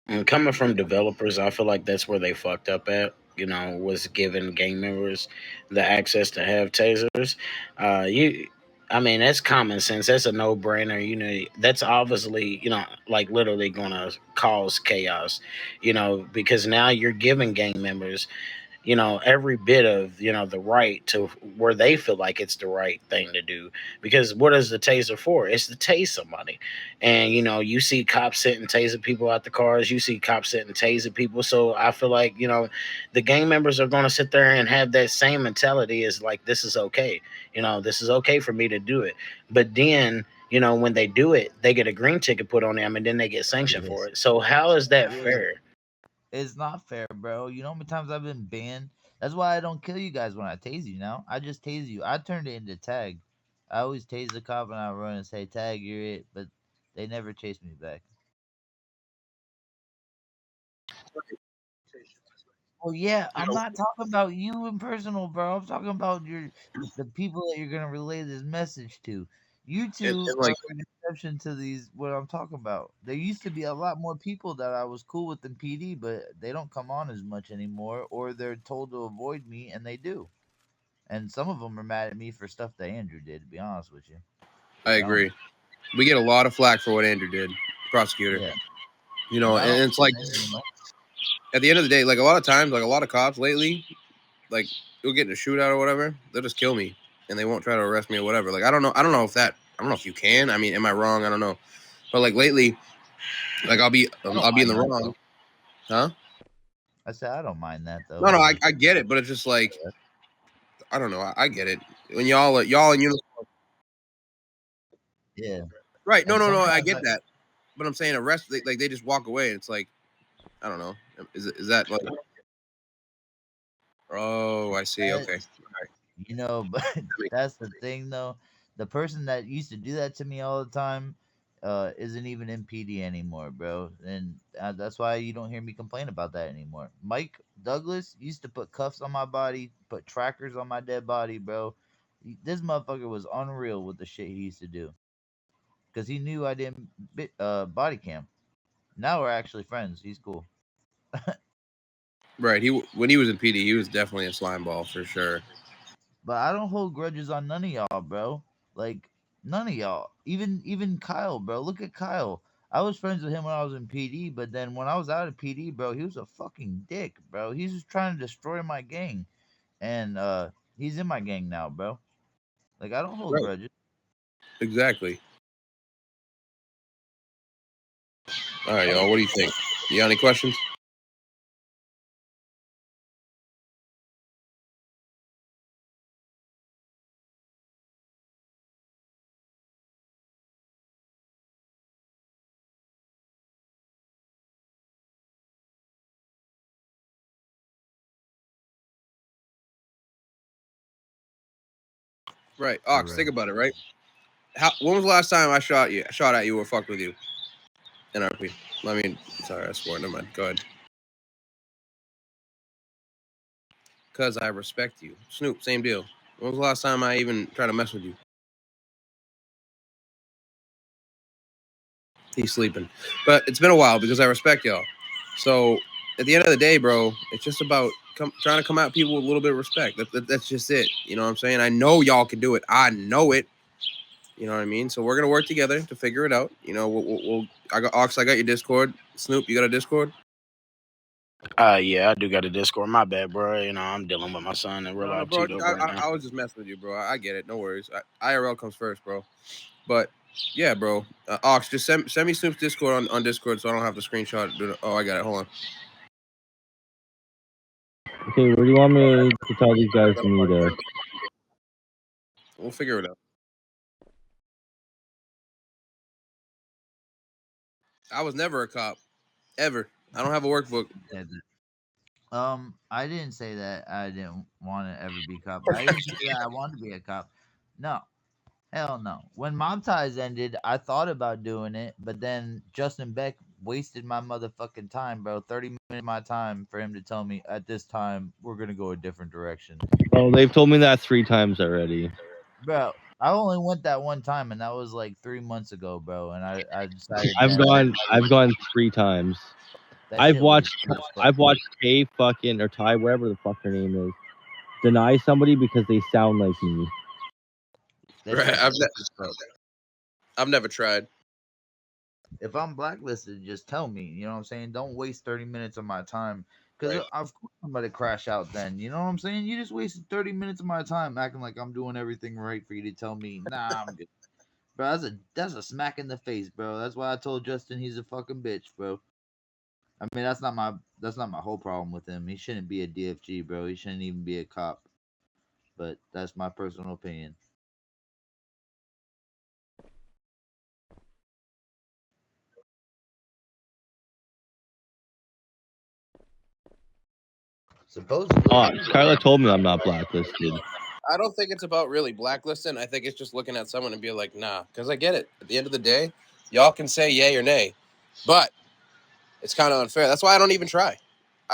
And coming from developers, I feel like that's where they fucked up at. Was giving gang members the access to have tasers. I mean, that's common sense. That's a no brainer. That's obviously, like literally gonna cause chaos. Because now you're giving gang members every bit of the right to where they feel like it's the right thing to do, because what is the taser for? It's to tase somebody. And you see cops sitting tasing people out the cars, you see cops sitting tasing people. So I feel like the gang members are going to sit there and have that same mentality as like, this is okay, this is okay for me to do it. But then when they do it, they get a green ticket put on them and then they get sanctioned for Yes. it. So how is that Yeah. fair? It's not fair, bro. You know how many times I've been banned? That's why I don't kill you guys when I tase you now. I just tase you. I turned it into tag. I always tase the cop and I run and say, tag, you're it. But they never chase me back. Well, yeah, I'm not talking about you in personal, bro. I'm talking about the people that you're gonna relay this message to. You two And are like, an exception to these. What I'm talking about. There used to be a lot more people that I was cool with in PD, but they don't come on as much anymore, or they're told to avoid me, and they do. And some of them are mad at me for stuff that Andrew did. To be honest with you, I I don't. agree. We get a lot of flack for what Andrew did, prosecutor. Yeah, and I And don't. it's like, at the end of the day, like a lot of times, like a lot of cops lately, like you'll get in a shootout or whatever, they'll just kill me and they won't try to arrest me or whatever. Like I don't know if that, I don't know if you can. I mean, am I wrong? I don't know. But like lately, like I don't I'll be in mind the that wrong, though. huh? I said I don't mind that though. No, Like, I get it, but it's just like I don't know. I get it when y'all in uniform, yeah, right? No, and no, I sometimes get that, but I'm saying arrest, like they just walk away. It's like I don't know. Is that like? Oh, I see. I, Okay. But that's the thing though. The person that used to do that to me all the time isn't even in PD anymore, bro. And that's why you don't hear me complain about that anymore. Mike Douglas used to put cuffs on my body, put trackers on my dead body, bro. This motherfucker was unreal with the shit he used to do because he knew I didn't body cam. Now we're actually friends. He's cool. Right. When he was in PD, he was definitely a slime ball for sure. But I don't hold grudges on none of y'all, bro. Like none of y'all. Even Kyle, bro. Look at Kyle. I was friends with him when I was in PD, but then when I was out of PD, bro, he was a fucking dick, bro. He's just trying to destroy my gang. And he's in my gang now, bro. Like I don't hold Right. grudges. Exactly. All right, y'all. What do you think? You got any questions? Right. Ox, think Correct. about it, right? When was the last time I shot you? Shot at you or fucked with you? NRP. I mean, sorry, I swore. Never mind. Go ahead. Because I respect you. Snoop, same deal. When was the last time I even tried to mess with you? He's sleeping. But it's been a while because I respect y'all. So at the end of the day, bro, it's just about trying to come at people with a little bit of respect. That's just it. You know what I'm saying? I know y'all can do it. I know it. You know what I mean? So we're gonna work together to figure it out. You know, we'll I got Ox. I got your Discord. Snoop, you got a Discord? Yeah, I do got a Discord. My bad, bro. You know, I'm dealing with my son in real No, life bro. Tito right now. I was just messing with you, bro. I get it. No worries. IRL comes first, bro. But yeah, bro. Ox, just send me Snoop's Discord on Discord so I don't have to screenshot. Oh, I got it. Hold on. Okay, where do you want me to tell these guys to meet us? We'll figure it out. I was never a cop, ever. I don't have a workbook. I didn't say that I didn't want to ever be a cop. I didn't say that I wanted to be a cop. No, hell no. When Mob Ties ended, I thought about doing it, but then Justin Beck wasted my motherfucking time, bro. 30 minutes of my time for him to tell me at this time we're gonna go a different direction. Oh, they've told me that 3 times already. Bro, I only went that one time, and that was like 3 months ago, bro. And I decided I've gone 3 times. that I've shit was watched Kay fucking or Ty, whatever the fuck her name is, deny somebody because they sound like me. that Right. shit I've never tried. if I'm blacklisted, just tell me. You know what I'm saying? Don't waste 30 minutes of my time. Because Right. of course I'm going to crash out then. You know what I'm saying? You just wasted 30 minutes of my time acting like I'm doing everything right for you to tell me, nah, I'm good. Bro, that's a smack in the face, bro. That's why I told Justin he's a fucking bitch, bro. I mean, that's not my whole problem with him. He shouldn't be a DFG, bro. He shouldn't even be a cop. But that's my personal opinion. Supposedly. Skylar told me I'm not blacklisted. I don't think it's about really blacklisting. I think it's just looking at someone and be like, nah, because I get it. At the end of the day, y'all can say yay or nay, but it's kind of unfair. That's why I don't even try.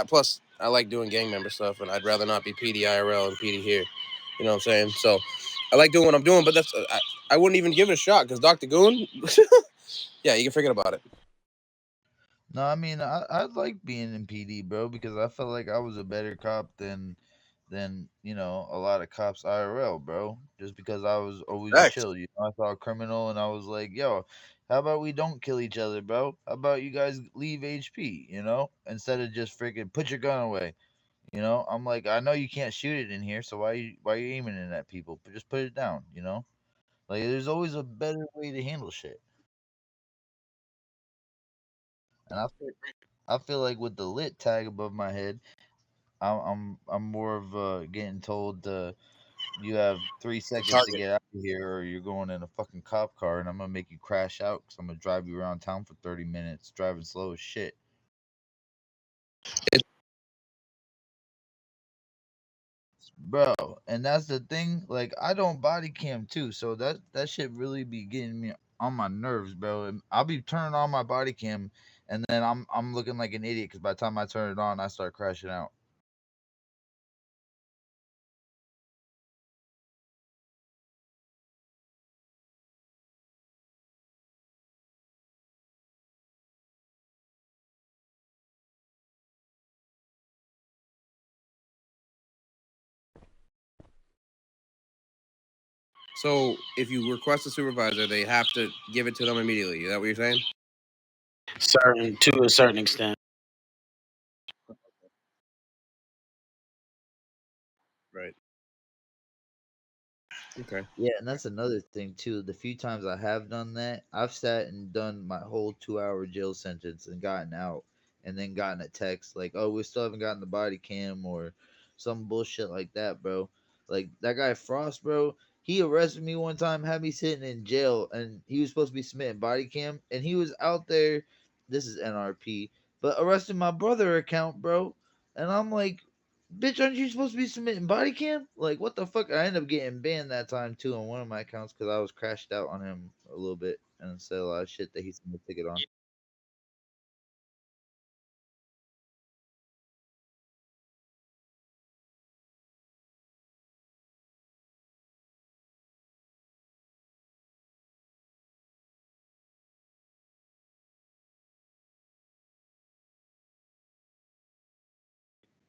Plus, I like doing gang member stuff, and I'd rather not be PD IRL and PD here. You know what I'm saying? So I like doing what I'm doing, but I wouldn't even give it a shot because Dr. Goon, yeah, you can forget about it. No, I mean I like being in PD, bro, because I felt like I was a better cop than a lot of cops IRL, bro. Just because I was always Facts. chill, I saw a criminal and I was like, yo, how about we don't kill each other, bro? How about you guys leave HP, instead of just freaking put your gun away. I'm like, I know you can't shoot it in here, so why you aiming it at people? But just put it down, Like there's always a better way to handle shit. And I feel like with the lit tag above my head, I'm more of getting told you have 3 seconds to Target. get out of here, or you're going in a fucking cop car, and I'm gonna make you crash out because I'm gonna drive you around town for 30 minutes, driving slow as shit. It- Bro, and that's the thing. Like, I don't body cam too, so that shit really be getting me on my nerves, bro. And I'll be turning on my body cam, and then I'm looking like an idiot because by the time I turn it on, I start crashing out. So if you request a supervisor, they have to give it to them immediately. Is that what you're saying? To a certain extent. Right. Okay. Yeah, and that's another thing too. The few times I have done that, I've sat and done my whole 2-hour jail sentence and gotten out, and then gotten a text like, "Oh, we still haven't gotten the body cam," or some bullshit like that, bro. Like that guy Frost, bro. He arrested me one time, had me sitting in jail, and he was supposed to be submitting body cam, and he was out there. This is NRP, but arrested my brother account, bro. And I'm like, bitch, aren't you supposed to be submitting body cam? Like, what the fuck? I ended up getting banned that time too on one of my accounts because I was crashed out on him a little bit and said a lot of shit that he sent me a ticket on.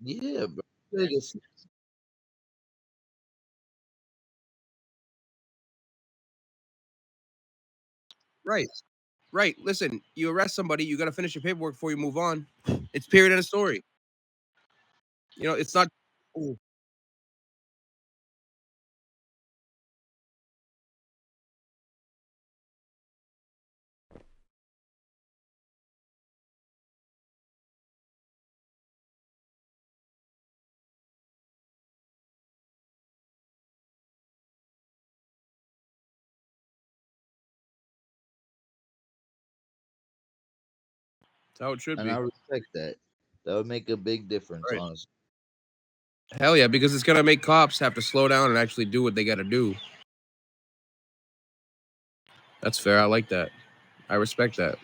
Yeah, bro. Niggas- Right. Right. Listen, you arrest somebody, you got to finish your paperwork before you move on. It's period end of story. You know, it's not. Ooh, that's how it should And I be. respect that. That would make a big difference, Right. honestly. Hell yeah, because it's gonna make cops have to slow down and actually do what they got to do. That's fair. I like that. I respect that.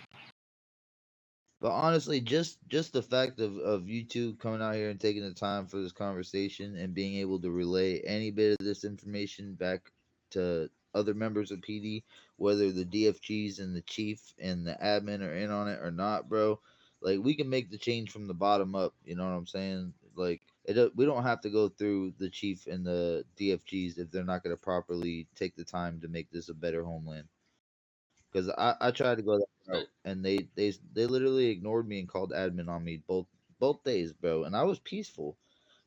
But honestly, just the fact of you two coming out here and taking the time for this conversation and being able to relay any bit of this information back to other members of PD, whether the DFGs and the chief and the admin are in on it or not, bro. Like we can make the change from the bottom up. You know what I'm saying? Like we don't have to go through the chief and the DFGs if they're not going to properly take the time to make this a better homeland. Because I tried to go that route, and they literally ignored me and called admin on me both days, bro. And I was peaceful.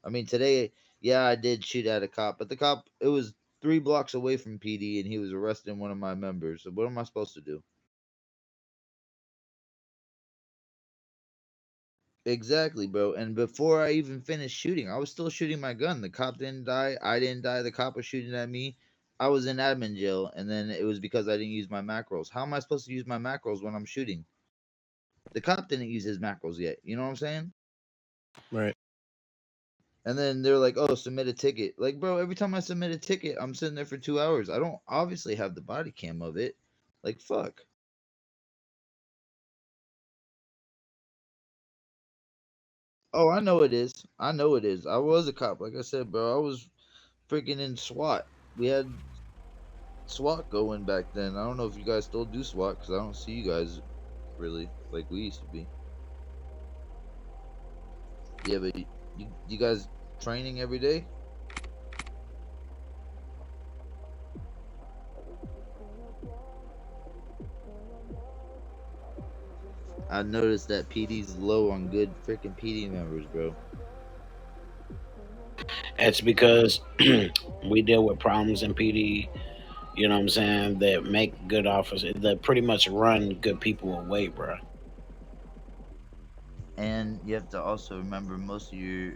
I mean, today, yeah, I did shoot at a cop, but the cop, it was 3 blocks away from PD, and he was arresting one of my members. So what am I supposed to do? Exactly, bro. And before I even finished shooting, I was still shooting my gun. The cop didn't die. I didn't die. The cop was shooting at me. I was in admin jail, and then it was because I didn't use my macros. How am I supposed to use my macros when I'm shooting? The cop didn't use his macros yet. You know what I'm saying? Right. And then they're like, "Oh, submit a ticket." Like, bro, every time I submit a ticket, I'm sitting there for 2 hours. I don't obviously have the body cam of it. Like, fuck. Oh, I know it is. I know it is. I was a cop, like I said, bro. I was freaking in SWAT. We had SWAT going back then. I don't know if you guys still do SWAT because I don't see you guys really like we used to be. Yeah, but you guys training every day? I noticed that PD's low on good freaking PD members, bro. It's because we deal with problems in PD, you know what I'm saying, that make good officers, that pretty much run good people away, bro. And you have to also remember most of your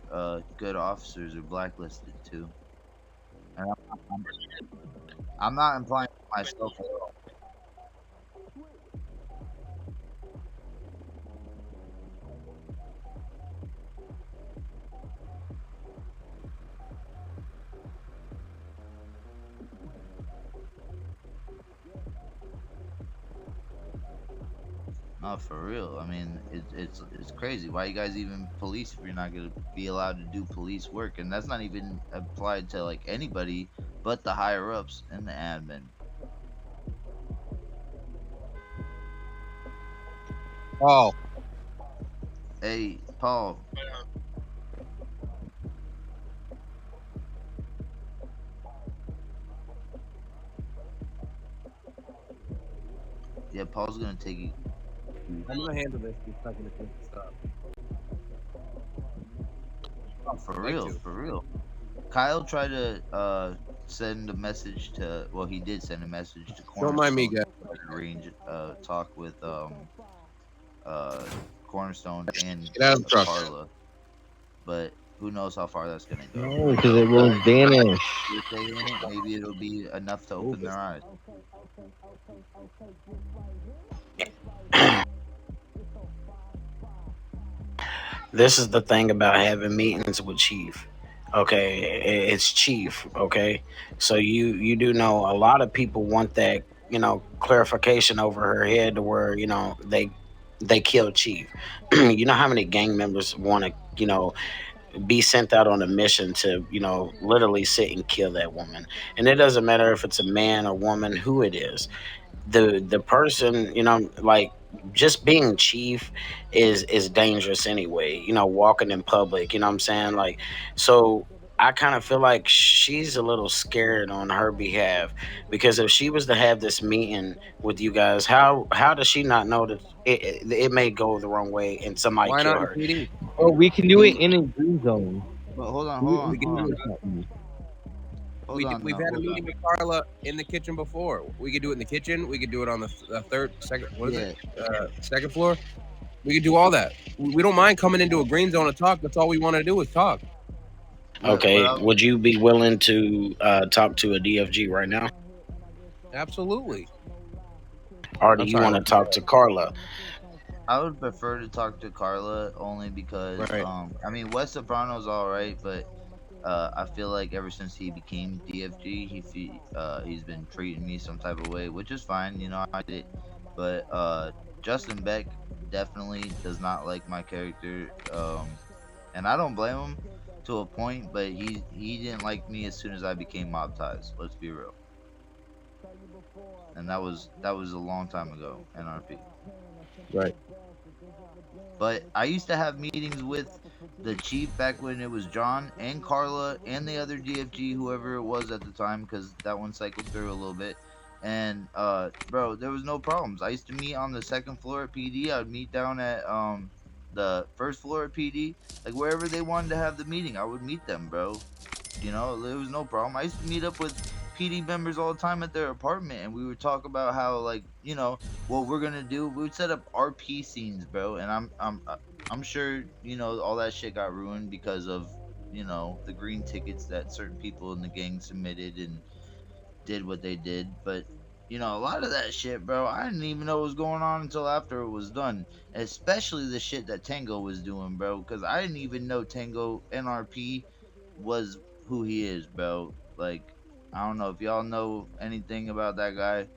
good officers are blacklisted too. And I'm not implying myself at all. No, for real. I mean, it's crazy. Why you guys even police if you're not gonna be allowed to do police work? And that's not even applied to like anybody but the higher ups and the admin. Oh, Hey, Paul. Yeah, Paul's gonna take you. I'm gonna handle this. In a second to finish this up. Oh, for Like real, to. for real. Kyle tried to send a message to. Well, he did send a message to Don't mind me, Cornerstone guys. to arrange talk with uh Cornerstone and Get out of the truck. Carla, but who knows how far that's gonna go. No, because it will vanish. If they in it, maybe it'll be enough to open their eyes. This is the thing about having meetings with Chief. Okay, it's Chief. Okay, so you do know a lot of people want that, clarification over her head to where they kill Chief. You know how many gang members want to be sent out on a mission to literally sit and kill that woman, and it doesn't matter if it's a man or woman, who it is. The person, like just being chief is dangerous anyway. You know, walking in public. You know what I'm saying? Like, so I kind of feel like she's a little scared on her behalf because if she was to have this meeting with you guys, how does she not know that it may go the wrong way and somebody Why kill not in her? PD? Well, we can do it He, in a green zone. but hold on, We, hold we on, We can hold can do on, do it that. we've had a hold meeting on. with Carla in the kitchen before. We could do it in the kitchen. We could do it on the third, second. What is Yeah, it? Second floor. We could do all that. We don't mind coming into a green zone to talk. That's all we want to do is talk. what Okay, I, would you be willing to talk to a DFG right now, Absolutely. or do I'm you sorry. want to talk to Carla? I would prefer to talk to Carla only because Right. I mean West Soprano's all right, but I feel like ever since he became DFG, he's been treating me some type of way, which is fine, you know, I did it. But Justin Beck definitely does not like my character, and I don't blame him to a point, but he didn't like me as soon as I became Mob Ties. Let's be real, and that was a long time ago, NRP. Right. But I used to have meetings with the chief back when it was John and Carla and the other DFG, whoever it was at the time, because that one cycled through a little bit. And bro, there was no problems. I used to meet on the second floor at PD. I would meet down at the first floor at PD. Like wherever they wanted to have the meeting, I would meet them, bro. You know, there was no problem. I used to meet up with PD members all the time at their apartment, and we would talk about how, like, you know, what we're gonna do. We would set up RP scenes, bro. And I'm sure you know all that shit got ruined because of the green tickets that certain people in the gang submitted and did what they did. But a lot of that shit, bro, I didn't even know what was going on until after it was done. Especially the shit that Tango was doing, bro, because I didn't even know Tango NRP was who he is, bro. Like, I don't know if y'all know anything about that guy,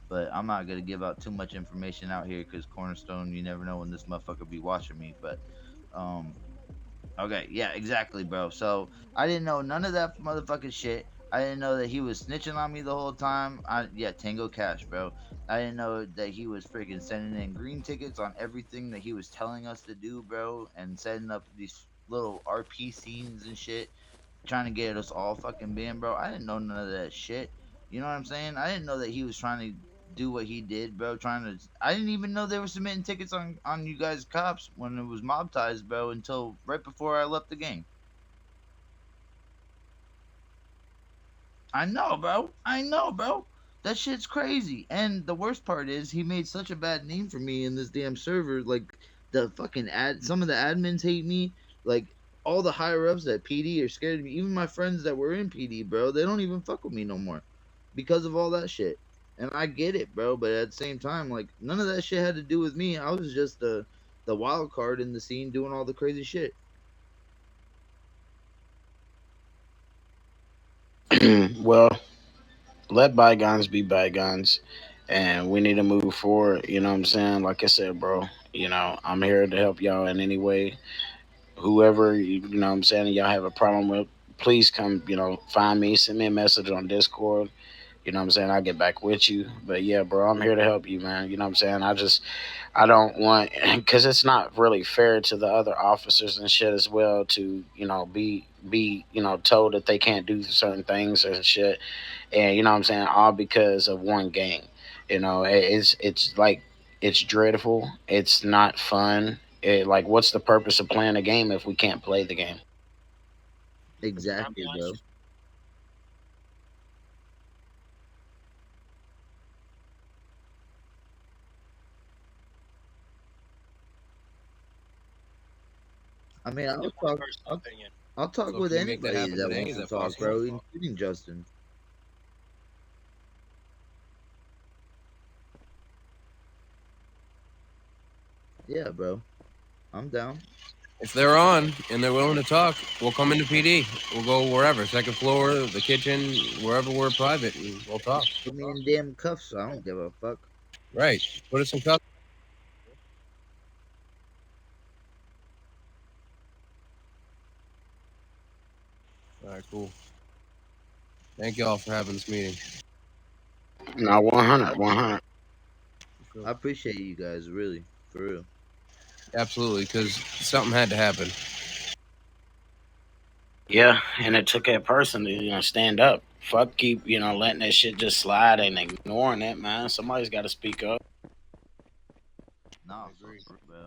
but I'm not gonna give out too much information out here because Cornerstone, you never know when this motherfucker be watching me. But, um, okay, yeah, exactly, bro. So I didn't know none of that motherfucking shit. I didn't know that he was snitching on me the whole time. Yeah, Tango Cash, bro. I didn't know that he was freaking sending in green tickets on everything that he was telling us to do, bro, and setting up these little RP scenes and shit, trying to get us all fucking banned, bro. I didn't know none of that shit. You know what I'm saying? I didn't know that he was trying to do what he did, bro. Trying to. I didn't even know they were submitting tickets on you guys cops when it was mob ties, bro. Until right before I left the game. I know, bro. I know, bro. That shit's crazy. And the worst part is he made such a bad name for me in this damn server. Like the fucking some of the admins hate me. Like all the higher ups at PD are scared of me. Even my friends that were in PD, bro, they don't even fuck with me no more because of all that shit. And I get it, bro, but at the same time, like none of that shit had to do with me. I was just the wild card in the scene doing all the crazy shit. Well, let bygones be bygones, and we need to move forward. You know what I'm saying? Like I said, bro, I'm here to help y'all in any way. Whoever, you know what I'm saying, y'all have a problem with, please come, find me, send me a message on Discord. You know what I'm saying? I'll get back with you. But yeah, bro, I'm here to help you, man. You know what I'm saying? I don't want, because it's not really fair to the other officers and shit as well to, be, told that they can't do certain things and shit. And you know what I'm saying? All because of one gang. It's like, it's dreadful. It's not fun. Like, what's the purpose of playing a game if we can't play the game? Exactly, bro. I mean, I'll talk So with can we make that anybody happen that today? wants Is to that talk, possible? bro, including Justin. Yeah, bro. I'm down. If they're on and they're willing to talk, we'll come into PD. We'll go wherever, second floor, the kitchen, wherever we're private, and we'll talk. Put me in damn cuffs. I don't give a fuck. Right. Put us in cuffs. All right, cool. Thank y'all for having this meeting. No, 100, 100. I appreciate you guys, really, for real. Absolutely, because something had to happen. Yeah, and it took that person to stand up. Fuck, keep letting that shit just slide and ignoring it, man. Somebody's got to speak up. Nah, I agree. bro.